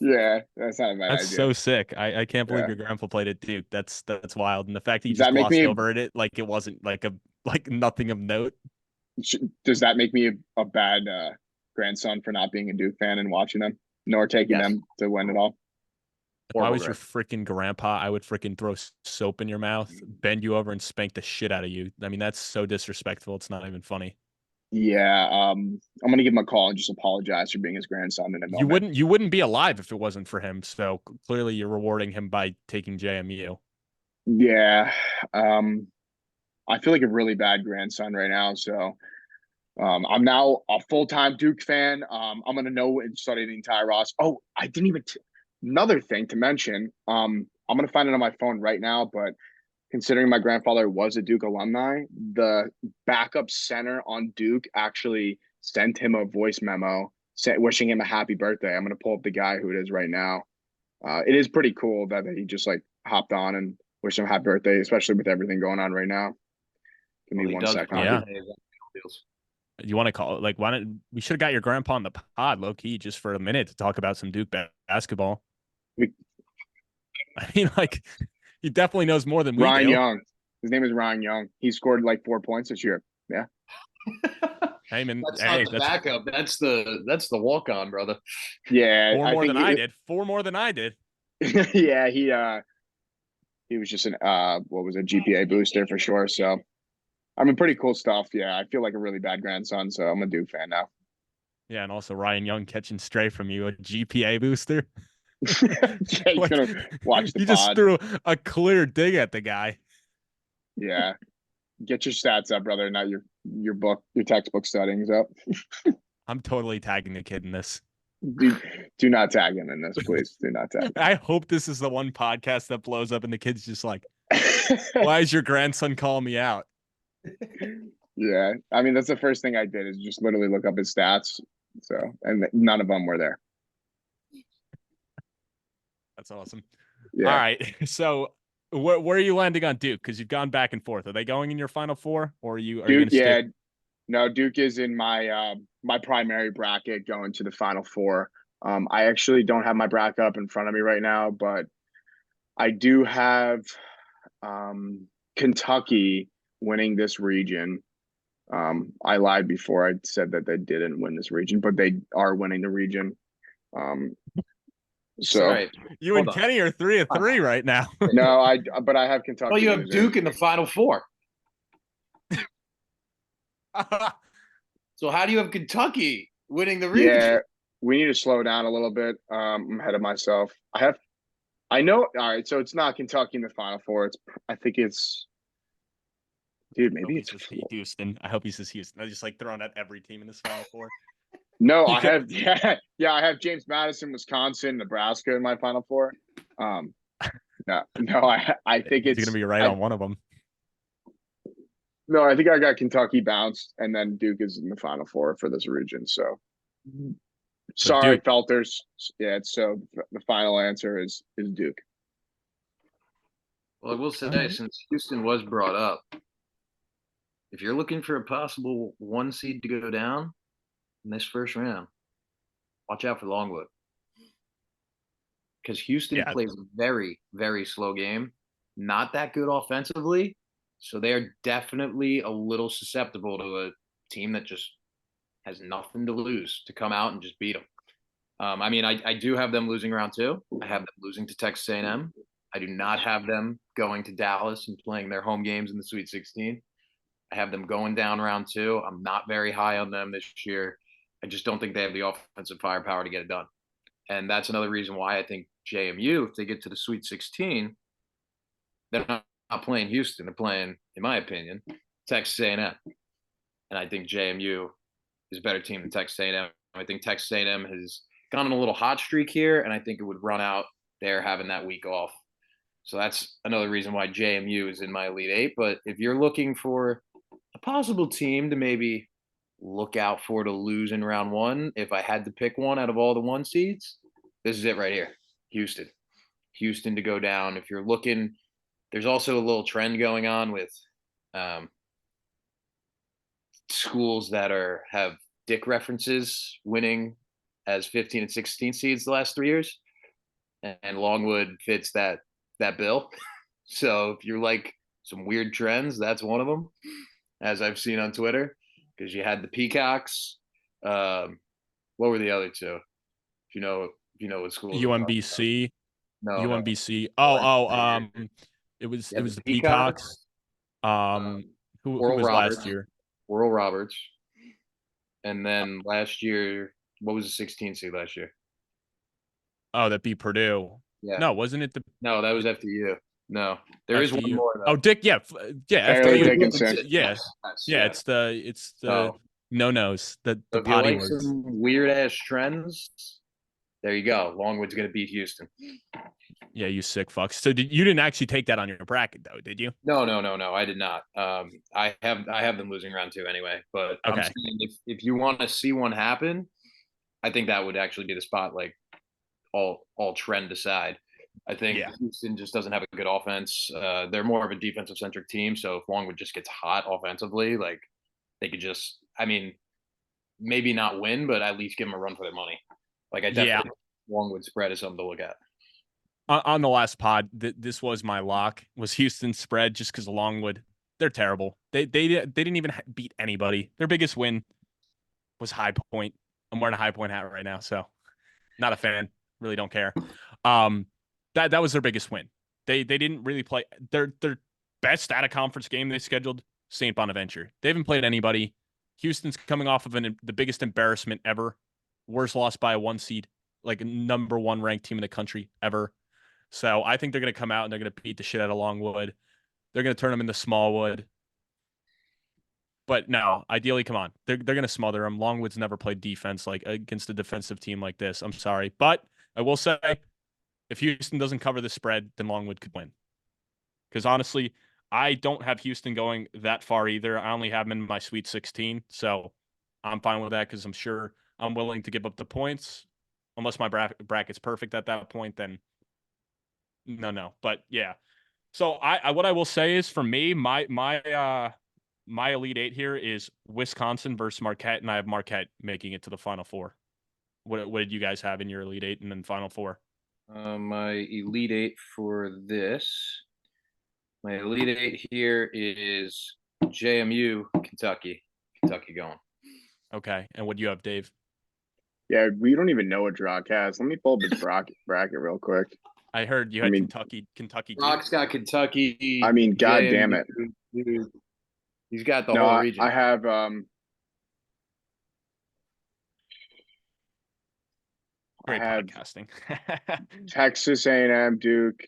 Yeah, that's not a bad idea. That's so sick. I can't believe your grandpa played at Duke. That's wild. And the fact that you just glossed over it like it wasn't like nothing of note. Does that make me a bad grandson for not being a Duke fan and watching them, nor taking them to win it all? If I was your freaking grandpa, I would freaking throw soap in your mouth, bend you over, and spank the shit out of you. I mean, that's so disrespectful. It's not even funny. Yeah, I'm gonna give him a call and just apologize for being his grandson in a moment. You wouldn't be alive if it wasn't for him. So clearly, you're rewarding him by taking JMU. Yeah, I feel like a really bad grandson right now. So I'm now a full-time Duke fan. I'm gonna know and study the entire roster. Oh, I didn't even. Another thing to mention, I'm going to find it on my phone right now, but considering my grandfather was a Duke alumni, the backup center on Duke actually sent him a voice memo wishing him a happy birthday. I'm going to pull up the guy who it is right now. It is pretty cool that he just hopped on and wished him a happy birthday, especially with everything going on right now. Give me 1 second. Yeah. You want to call it? Why don't we should have got your grandpa on the pod, low key, just for a minute to talk about some Duke basketball. I mean, he definitely knows more than we Ryan do. Young. His name is Ryan Young. He scored 4 points this year. Yeah. Hey man, that's not the backup. That's the walk on, brother. Yeah, 4 more than I did. 4 more than I did. Yeah, he was just an GPA booster for sure. So I mean, pretty cool stuff. Yeah, I feel like a really bad grandson, so I'm a Duke fan now. Yeah, and also Ryan Young catching stray from you, a GPA booster. He's gonna watch the you pod. Just threw a clear dig at the guy. Yeah, get your stats up, brother. Not your textbook studying's up. I'm totally tagging the kid in this. Do not tag him in this, please. Do not tag him. I hope this is the one podcast that blows up and the kid's just like, Why is your grandson calling me out? Yeah, I mean that's the first thing I did is just literally look up his stats. So, and none of them were there. That's awesome. All Yeah, right. So where are you landing on Duke? Because you've gone back and forth. Are they going in your final four, or are you Duke. going to stick? Yeah, no, Duke is in my my primary bracket going to the Final Four. I actually don't have my bracket up in front of me right now, but I do have Kentucky winning this region. I lied before I said that they didn't win this region, but they are winning the region. Um, All so right, You hold and on. Kenny are 3 of 3 right now. no, but I have Kentucky Well, you have losing. Duke in the Final Four. So how do you have Kentucky winning the Yeah, region? we need to slow down a little bit. I'm ahead of myself. I know. All right, so it's not Kentucky in the Final Four. I think it's, dude. Hope Maybe he it's says Houston. I hope he says Houston. I just like throwing out every team in this Final Four. no. You I could, have yeah. I have James Madison, Wisconsin, Nebraska in my Final Four. Um, no. I think he's going to it's be right I on one of them. no. I think I got Kentucky bounced, and then Duke is in the Final Four for this region. So So sorry, Duke. Felters. Yeah. So the final answer is Duke. Well, I will say, All right. since Houston was brought up, if you're looking for a possible 1 seed to go down in this first round, watch out for Longwood because Houston Yeah. plays a very, very slow game, not that good offensively. So they are definitely a little susceptible to a team that just has nothing to lose to come out and just beat them. I mean, I do have them losing round two. I have them losing to Texas A&M. I do not have them going to Dallas and playing their home games in the Sweet 16. I have them going down round two. I'm not very high on them this year. I just don't think they have the offensive firepower to get it done. And that's another reason why I think JMU, if they get to the Sweet 16, they're not playing Houston. They're playing, in my opinion, Texas A&M. And I think JMU is a better team than Texas A&M. I think Texas A&M has gone on a little hot streak here, and I think it would run out there having that week off. So that's another reason why JMU is in my Elite Eight. But if you're looking for a possible team to maybe look out for to lose in round one, if I had to pick one out of all the 1 seeds, this is it right here. Houston. Houston to go down. If you're looking, there's also a little trend going on with um, schools that have dick references winning as 15 and 16 seeds the last 3 years, and Longwood fits that bill. So if you like some weird trends, that's one of them, as I've seen on Twitter, because you had the Peacocks. What were the other two? If you know what schools I'm talking about. UMBC. No, no. UMBC. Last Oh, year. it was You it had the was the Peacocks. Peacocks, Um, um, who Oral was last Roberts, year? Oral Roberts, and then last year, what was the 16 seed last year? Oh, that beat Purdue. Yeah, No, wasn't it no, that was the FDU. No, there is one FDU? more Oh, though. Dick. Yeah, yeah. Fairleigh FDU. Dickinson. Yeah, Yes, yes, yeah. yes. It's the So, no nos, the so if you potty like words. some weird ass trends, there you go. Longwood's gonna beat Houston. Yeah, you sick fucks. So you didn't actually take that on your bracket though, did you? No, no, no, no. I did not. I have them losing round two anyway. But I'm Okay. saying if you want to see one happen, I think that would actually be the spot. Like all trend aside, I think Yeah. Houston just doesn't have a good offense. They're more of a defensive centric team. So if Longwood just gets hot offensively, like they could just, I mean, maybe not win, but at least give them a run for their money. Like I Yeah. definitely Longwood spread is something to look at. On the last pod, this was my lock. Was Houston spread just because Longwood? They're terrible. They didn't even beat anybody. Their biggest win was High Point. I'm wearing a High Point hat right now, so not a fan. Really don't care. Um, that was their biggest win. They didn't really play their best out of conference game they scheduled. St. Bonaventure. They haven't played anybody. Houston's coming off of the biggest embarrassment ever. Worst loss by a 1 seed, like a number one ranked team in the country ever. So I think they're going to come out and they're going to beat the shit out of Longwood. They're going to turn them into Smallwood. But no, ideally, come on. They're going to smother them. Longwood's never played defense like against a defensive team like this. I'm sorry. But I will say, if Houston doesn't cover the spread, then Longwood could win. Because honestly, I don't have Houston going that far either. I only have them in my Sweet 16, so I'm fine with that because I'm sure I'm willing to give up the points. Unless my bracket's perfect at that point, then no. But yeah. So I what I will say is for me, my Elite Eight here is Wisconsin versus Marquette, and I have Marquette making it to the Final Four. What did you guys have in your Elite Eight and then Final Four? My Elite Eight for this. My Elite Eight here is JMU, Kentucky. Kentucky going. Okay. And what do you have, Dave? Yeah, we don't even know what Drock has. Let me pull up his bracket real quick. I heard you had Kentucky. Rock's got Kentucky. I mean, god damn it. Dude, he's got the No, whole region. I have Great I have podcasting. Texas A&M, Duke,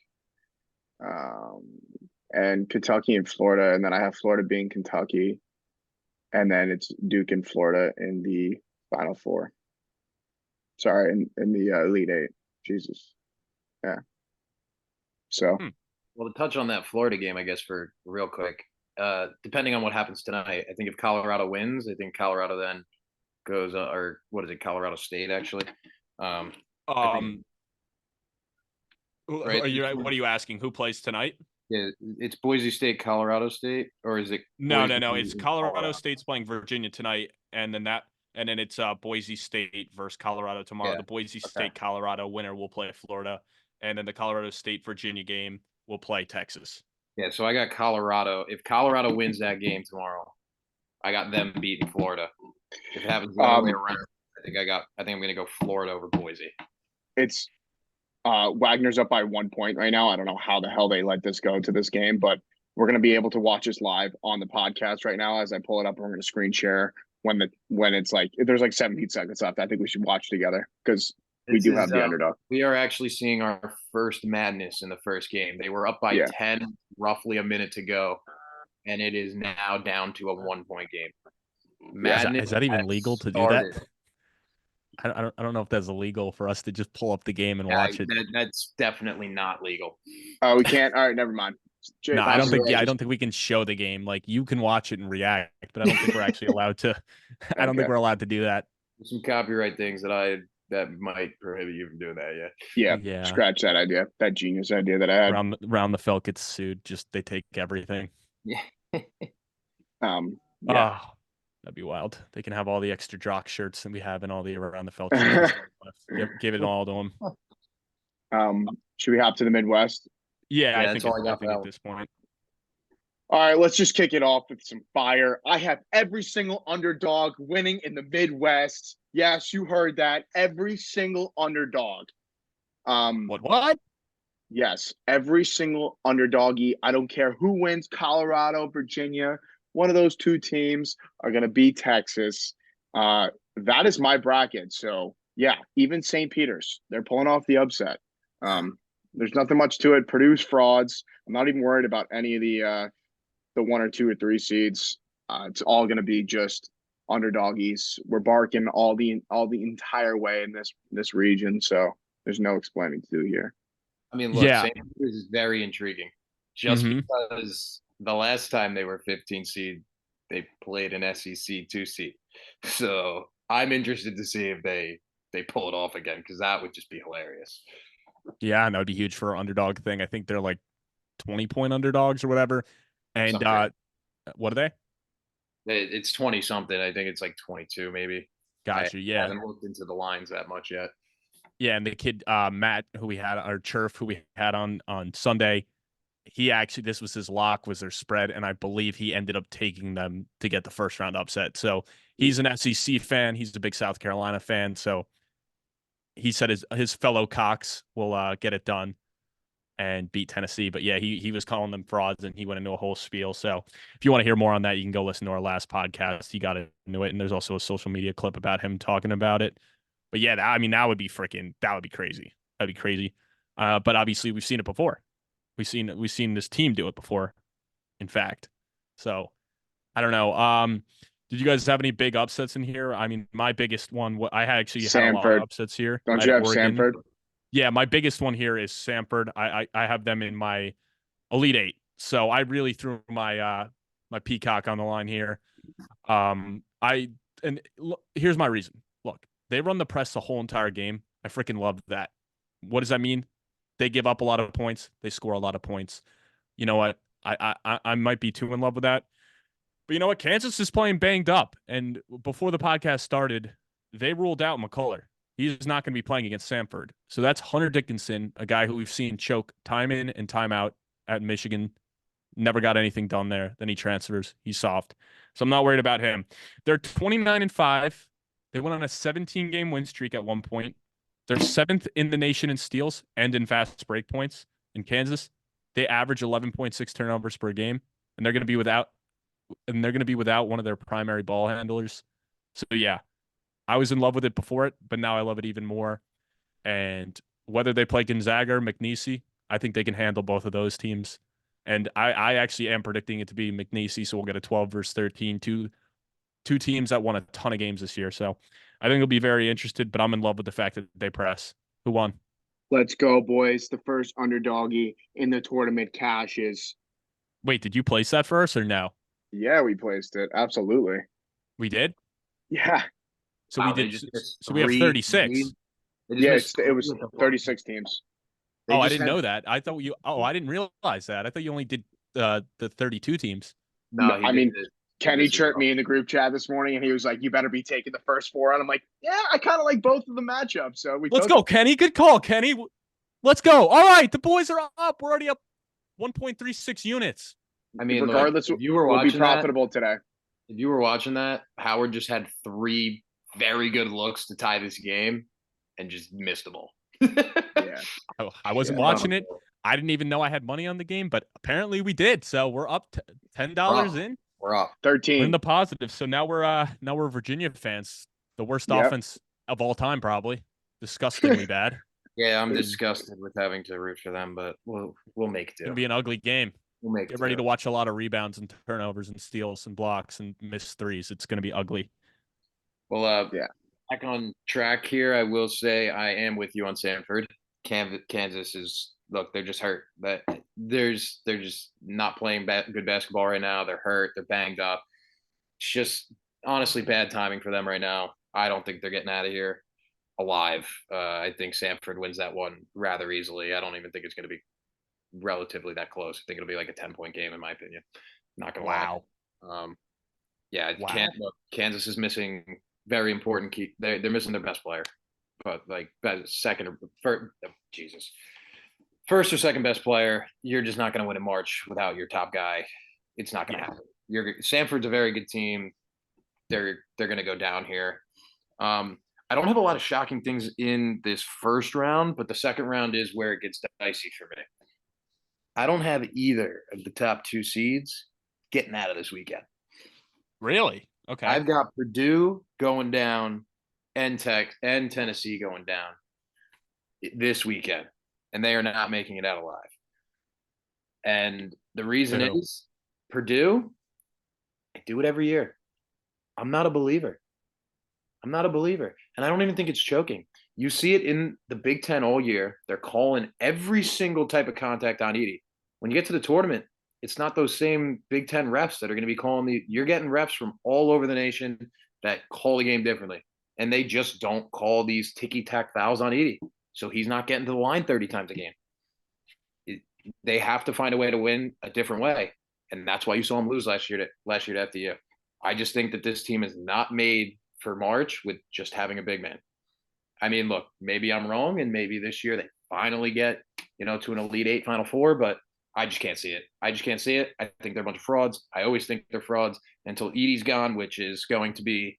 and Kentucky and Florida, and then I have Florida being Kentucky, and then it's Duke and Florida in the Final Four. Sorry, in the Elite Eight. Jesus, yeah. So, Well, to touch on that Florida game, I guess for real quick, depending on what happens tonight, I think if Colorado wins, I think Colorado then goes, or what is it, Colorado State actually. Right? What are you asking? Who plays tonight? Yeah, it's Boise State, Colorado State, or is it? No. It's Colorado State's playing Virginia tonight, and then it's Boise State versus Colorado tomorrow. Yeah. The Boise State Colorado winner will play Florida, and then the Colorado State Virginia game will play Texas. Yeah, so I got Colorado. If Colorado wins that game tomorrow, I got them beating Florida. If it happens the other way around, I think I'm gonna go Florida over Boise. it's Wagner's up by 1 point right now. I don't know how the hell they let this go to this game, but we're going to be able to watch this live on the podcast right now as I pull it up. We're going to screen share when it's like there's like 17 seconds left. I think we should watch together because we do have the underdog. We are actually seeing our first madness in the first game. They were up by 10, roughly a minute to go, and it is now down to a 1 point game. Madness is that even legal to do that? I don't know if that's illegal for us to just pull up the game and watch it. That's definitely not legal. Oh, we can't. All right, never mind. No, I don't think. Yeah, I don't think we can show the game. Like you can watch it and react, but I don't think we're actually allowed to. I don't think we're allowed to do that. There's some copyright things that might prohibit you from doing that. Yeah. Scratch that idea. That genius idea that I had. Round the Felt gets sued. Just they take everything. Yeah. Yeah. Oh, that'd be wild. They can have all the extra Drock shirts that we have and all the Around the Felt shirts. give it all to them. Should we hop to the Midwest? Yeah, I think at this point. All right, let's just kick it off with some fire. I have every single underdog winning in the Midwest. Yes, you heard that. Every single underdog. What? Yes, every single underdoggy. I don't care who wins, Colorado, Virginia. One of those two teams are going to beat Texas. That is my bracket. So, yeah, even St. Peter's, they're pulling off the upset. There's nothing much to it. Purdue's frauds. I'm not even worried about any of the 1 or 2 or 3 seeds. It's all going to be just underdoggies. We're barking all the entire way in this region. So there's no explaining to do here. I mean, look, St. Peter's is very intriguing. Just because the last time they were 15 seed, they played an SEC 2 seed. So I'm interested to see if they pull it off again because that would just be hilarious. Yeah, and that would be huge for our underdog thing. I think they're like 20-point underdogs or whatever. And what are they? It's 20 something. I think it's like 22 maybe. Gotcha. I haven't looked into the lines that much yet. Yeah, and the kid Matt, who we had, or Churf, who we had on Sunday, he actually, this was his lock, was their spread, and I believe he ended up taking them to get the first round upset. So he's an SEC fan. He's a big South Carolina fan. So he said his fellow Cox will get it done and beat Tennessee. But yeah, he was calling them frauds, and he went into a whole spiel. So if you want to hear more on that, you can go listen to our last podcast. He got into it, and there's also a social media clip about him talking about it. But yeah, that would be crazy. That'd be crazy. But obviously we've seen it before. We've seen this team do it before, in fact. So I don't know. Did you guys have any big upsets in here? I mean, my biggest one, I actually had a lot of upsets here. Don't you have Samford? Yeah, my biggest one here is Samford. I have them in my Elite Eight. So I really threw my my peacock on the line here. Here's my reason. Look, they run the press the whole entire game. I freaking love that. What does that mean? They give up a lot of points. They score a lot of points. You know what? I might be too in love with that. But you know what? Kansas is playing banged up. And before the podcast started, they ruled out McCullough. He's not going to be playing against Samford. So that's Hunter Dickinson, a guy who we've seen choke time in and time out at Michigan. Never got anything done there. Then he transfers. He's soft. So I'm not worried about him. They're 29-5. They went on a 17-game win streak at one point. They're seventh in the nation in steals and in fast break points. In Kansas, they average 11.6 turnovers per game, and they're going to be without one of their primary ball handlers. So yeah, I was in love with it before it, but now I love it even more. And whether they play Gonzaga or McNeese, I think they can handle both of those teams. And I actually am predicting it to be McNeese, so we'll get a 12 versus 13, two teams that won a ton of games this year. So I think it'll be very interested, but I'm in love with the fact that they press. Who won? Let's go, boys. The first underdoggy in the tournament cashes. Wait, did you place that first or no? Yeah, we placed it. Absolutely. We did? Yeah. So Wow, we they did. just missed So we have 36. They just Yeah, missed it was three of the 36 teams. They Oh, I just didn't had- know that. I thought you. Oh, I didn't realize that. I thought you only did the 32 teams. No, he I did mean, this. Kenny chirped me in the group chat this morning, and he was like, "You better be taking the first four." And I'm like, "Yeah, I kind of like both of the matchups." So we Let's took go, it. Kenny. Good call, Kenny. Let's go. All right, the boys are up. We're already up 1.36 units. I mean, look, Regardless, if you were we'll be watching that, profitable today. if you were watching that, Howard just had three very good looks to tie this game and just missed them all. Yeah, I wasn't Yeah. watching it. I didn't even know I had money on the game, but apparently we did. So we're up $10 in. We're up. We're in 13. the positive. So now we're Virginia fans. The worst Yep. offense of all time, probably. Disgustingly bad. Yeah, I'm disgusted with having to root for them, but we'll make It's gonna do. be an ugly game. We'll make Get do. ready to watch a lot of rebounds and turnovers and steals and blocks and missed threes. It's gonna be ugly. Well, Yeah. back on track here, I will say I am with you on Sanford. Kansas is look, they're just hurt. But they're just not playing good basketball right now. They're hurt. They're banged up. It's just honestly bad timing for them right now. I don't think they're getting out of here alive. I think Sanford wins that one rather easily. I don't even think it's going to be relatively that close. I think it'll be like a 10-point game in my opinion. Not gonna lie. Yeah, Wow. Kansas is missing very important key. They're missing their best player, but like second or first or second best player. You're just not going to win in March without your top guy. It's not going to happen. Sanford's a very good team. They're going to go down here. I don't have a lot of shocking things in this first round, but the second round is where it gets dicey for me. I don't have either of the top two seeds getting out of this weekend. Really? Okay. I've got Purdue going down and Tennessee going down this weekend, and they are not making it out alive. And the reason is Purdue, I do it every year. I'm not a believer. And I don't even think it's choking. You see it in the Big Ten all year. They're calling every single type of contact on Edey. When you get to the tournament, it's not those same Big Ten refs that are going to be calling you're getting refs from all over the nation that call the game differently. And they just don't call these ticky-tack fouls on Edey. So he's not getting to the line 30 times a game. They have to find a way to win a different way. And that's why you saw him lose last year to FDU. I just think that this team is not made for March with just having a big man. I mean, look, maybe I'm wrong, and maybe this year they finally get, to an Elite Eight, Final Four, but I just can't see it. I think they're a bunch of frauds. I always think they're frauds until Edey's gone, which is going to be,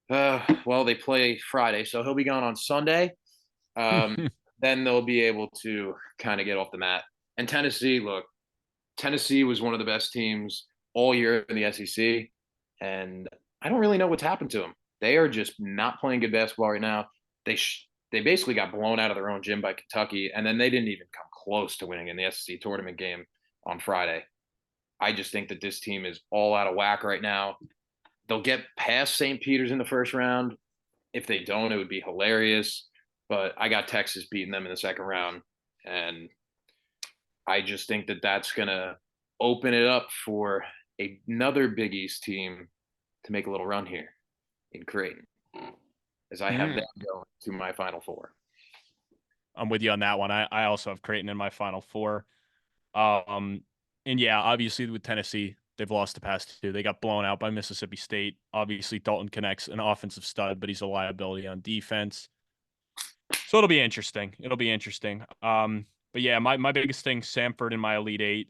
they play Friday, so he'll be gone on Sunday. Then they'll be able to kind of get off the mat. And Tennessee was one of the best teams all year in the SEC, and I don't really know what's happened to them. They are just not playing good basketball right now. They basically got blown out of their own gym by Kentucky, and then they didn't even come close to winning in the SEC tournament game on Friday. I just think that this team is all out of whack right now. They'll get past St. Peter's in the first round. If they don't, it would be hilarious. But I got Texas beating them in the second round, and I just think that that's going to open it up for another Big East team to make a little run here in Creighton, as I have them going to my Final Four. I'm with you on that one. I also have Creighton in my Final Four. And yeah, obviously with Tennessee, they've lost the past two. They got blown out by Mississippi State. Obviously, Dalton Connect's an offensive stud, but he's a liability on defense. So it'll be interesting. It'll be interesting. But yeah, my biggest thing, Samford in my Elite Eight.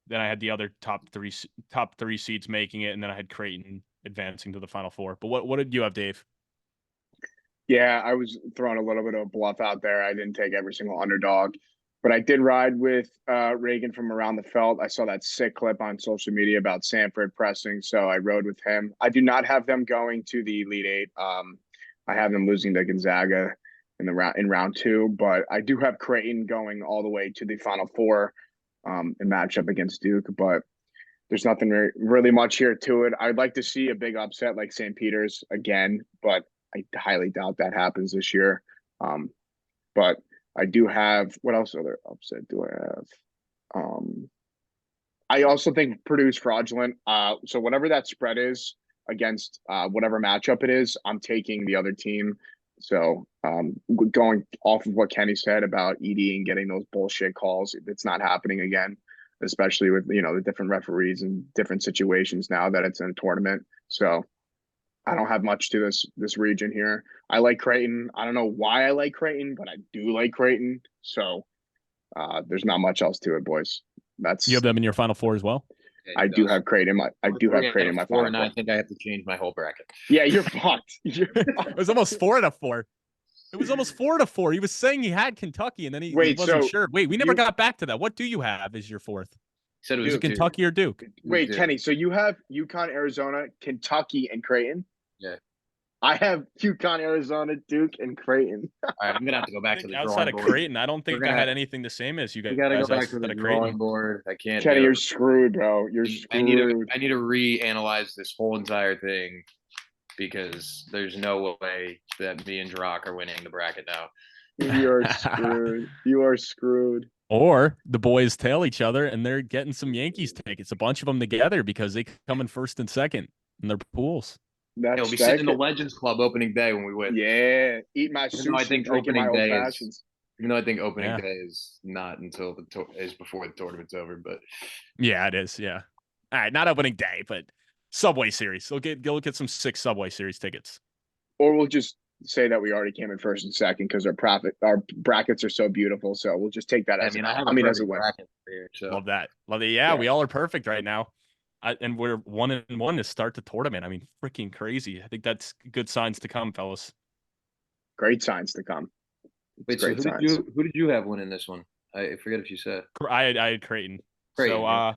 Then I had the other top three seeds making it, and then I had Creighton advancing to the Final Four. But what did you have, Dave? Yeah, I was throwing a little bit of a bluff out there. I didn't take every single underdog, but I did ride with Reagan from around the felt. I saw that sick clip on social media about Samford pressing, so I rode with him. I do not have them going to the Elite Eight. I have them losing to Gonzaga in round two, but I do have Creighton going all the way to the Final Four in matchup against Duke. But there's nothing really much here to it. I'd like to see a big upset like St. Peter's again, but I highly doubt that happens this year. But I do have, what else other upset do I have? I also think Purdue's fraudulent. So whatever that spread is against whatever matchup it is, I'm taking the other team. So going off of what Kenny said about Edie and getting those bullshit calls, it's not happening again, especially with, the different referees and different situations now that it's in a tournament. So I don't have much to this region here. I like Creighton. I don't know why I like Creighton, but I do like Creighton. So there's not much else to it, boys. You have them in your Final Four as well? Yeah, I do have Creighton. I do have Creighton in my Final Four. I think I have to change my whole bracket. Yeah, you're fucked. It was almost 4-4. It was almost 4-4. He was saying he had Kentucky, and then he wasn't sure. Wait, we never got back to that. What do you have as your fourth? He said it was Is it Kentucky or Duke? Wait, Kenny, so you have UConn, Arizona, Kentucky, and Creighton? Yeah. I have UConn, Arizona, Duke, and Creighton. All right, I'm gonna have to go back to the outside of Creighton. I don't think I had anything the same as you guys. We gotta go back to the drawing board. I can't. Kenny, you're screwed, bro. You're screwed. I need to reanalyze this whole entire thing because there's no way that me and Drock are winning the bracket now. You're screwed. You are screwed. Or the boys tail each other and they're getting some Yankees tickets, a bunch of them together because they come in first and second in their pools. We'll be sitting in the Legends Club opening day when we win. Yeah, eat my sushi. I think opening day is not until is before the tournament's over. But yeah, it is. Yeah, all right, not opening day, but Subway Series. Go get some 6 Subway Series tickets. Or we'll just say that we already came in first and second because our brackets are so beautiful. So we'll just take that as as a win. Here, so. Love that. Yeah, we all are perfect right now. And we're 1-1 to start the tournament. I mean, freaking crazy. I think that's good signs to come, fellas. Great signs to come. Wait, so who did you have winning this one? I forget if you said. I had Creighton. So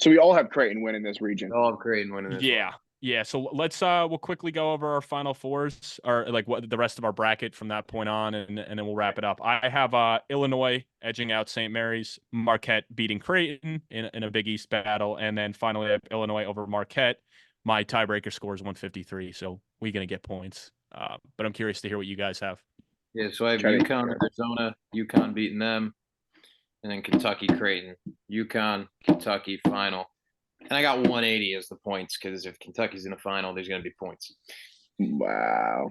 we all have Creighton winning this region. We all have Creighton winning this one. Yeah, so let's we'll quickly go over our Final Fours or like what the rest of our bracket from that point on, and then we'll wrap it up. I have Illinois edging out St. Mary's, Marquette beating Creighton in a Big East battle, and then finally I have Illinois over Marquette. My tiebreaker score is 153, so we're gonna get points. But I'm curious to hear what you guys have. Yeah, so I have UConn, Arizona, UConn beating them, and then Kentucky, Creighton, UConn, Kentucky final. And I got 180 as the points because if Kentucky's in the final, there's going to be points. Wow.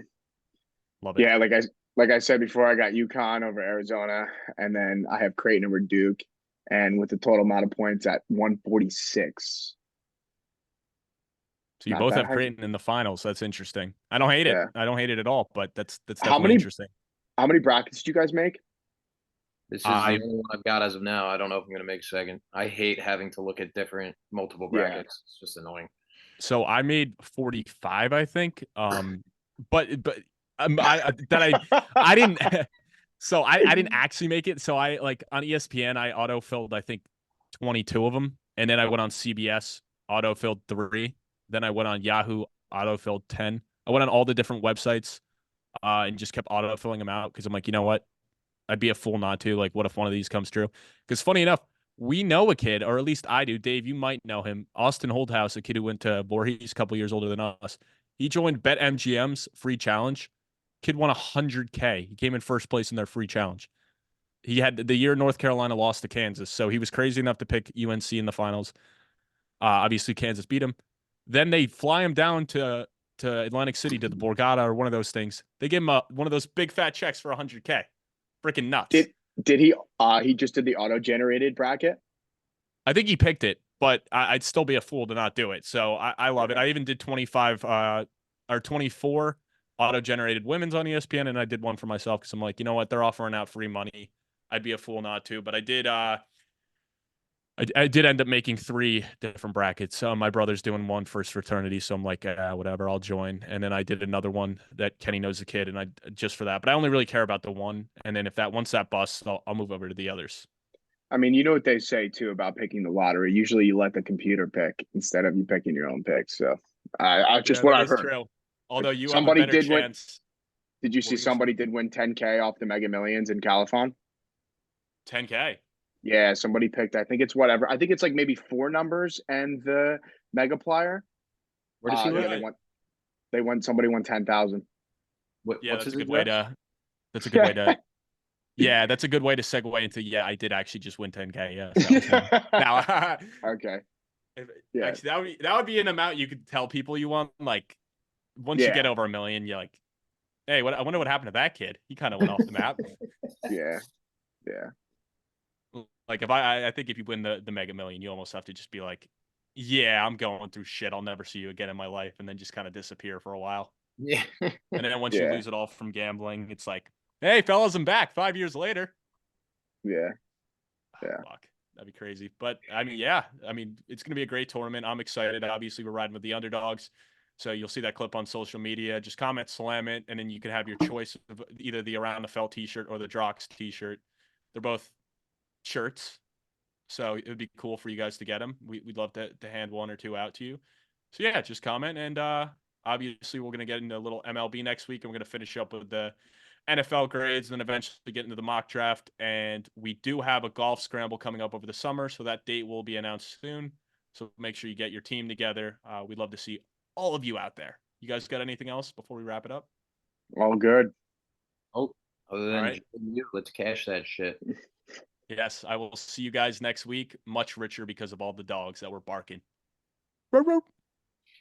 Love it. Yeah, like I said before, I got UConn over Arizona, and then I have Creighton over Duke, and with the total amount of points at 146. So you both have Creighton in the finals. That's interesting. I don't hate it. I don't hate it at all, but that's definitely interesting. How many brackets did you guys make? This is the only one I've got as of now. I don't know if I'm going to make second. I hate having to look at multiple brackets. It's just annoying. So I made 45, I think. But I didn't. So I didn't actually make it. So I on ESPN I autofilled I think 22 of them, and then I went on CBS autofilled 3. Then I went on Yahoo autofilled 10. I went on all the different websites and just kept autofilling them out because I'm like, you know what? I'd be a fool not to. Like, what if one of these comes true? Because funny enough, we know a kid, or at least I do. Dave, you might know him. Austin Holdhouse, a kid who went to Voorhees a couple years older than us. He joined BetMGM's free challenge. Kid won $100K. He came in first place in their free challenge. He had the year North Carolina lost to Kansas, so he was crazy enough to pick UNC in the finals. Obviously, Kansas beat him. Then they fly him down to Atlantic City to the Borgata or one of those things. They give him one of those big fat checks for $100K. Freaking nuts. Did he just did the auto generated bracket? I think he picked it, but I'd still be a fool to not do it. So I love it. I even did 25 or 24 auto generated women's on ESPN, and I did one for myself because I'm like, you know what, they're offering out free money. I'd be a fool not to, but I did. I did end up making 3 different brackets. So my brother's doing one first fraternity, so I'm like, whatever, I'll join. And then I did another one that Kenny knows the kid, and I just for that. But I only really care about the one, and then if once that busts, I'll move over to the others. I mean, you know what they say too about picking the lottery. Usually, you let the computer pick instead of you picking your own picks. So, just Yeah, what that I've is heard. true. Although you have a Somebody better did win. chance. Did you What see were you gonna say? somebody did win 10K off the Mega Millions in Califon? 10K. Yeah, somebody picked. I think it's whatever. I think it's like maybe 4 numbers and the Mega Plier. Where does he live? Yeah, they won. Somebody won 10,000. Yeah, What's that's his a good way address? to. That's a good way to. Yeah, that's a good way to segue into. Yeah, I did actually just win 10K. Yeah, so that was him. Now, Okay. Yeah. actually, that would be an amount you could tell people you won. Like once you Yeah. get over $1 million, you're like, hey, I wonder what happened to that kid. He kind of went off the map. Yeah. Yeah. Like if I think if you win the Mega Million, you almost have to just be like, yeah, I'm going through shit. I'll never see you again in my life, and then just kind of disappear for a while. Yeah. And then once you Yeah. lose it all from gambling, it's like, hey, fellas, I'm back 5 years later. Yeah. Oh, Yeah. fuck. That'd be crazy. But I mean, yeah. I mean, it's going to be a great tournament. I'm excited. Obviously, we're riding with the underdogs. So you'll see that clip on social media. Just comment, slam it, and then you can have your choice of either the Around the Felt t-shirt or the Drox t-shirt. They're both shirts. So it would be cool for you guys to get them. We'd love to hand one or two out to you. So yeah, just comment. And obviously, we're going to get into a little MLB next week. And we're going to finish up with the NFL grades, and then eventually get into the mock draft. And we do have a golf scramble coming up over the summer, so that date will be announced soon. So make sure you get your team together. We'd love to see all of you out there. You guys got anything else before we wrap it up? All good. Oh, other All than right. you, let's cash that shit. Yes, I will see you guys next week. Much richer because of all the dogs that were barking. Ruh, ruh.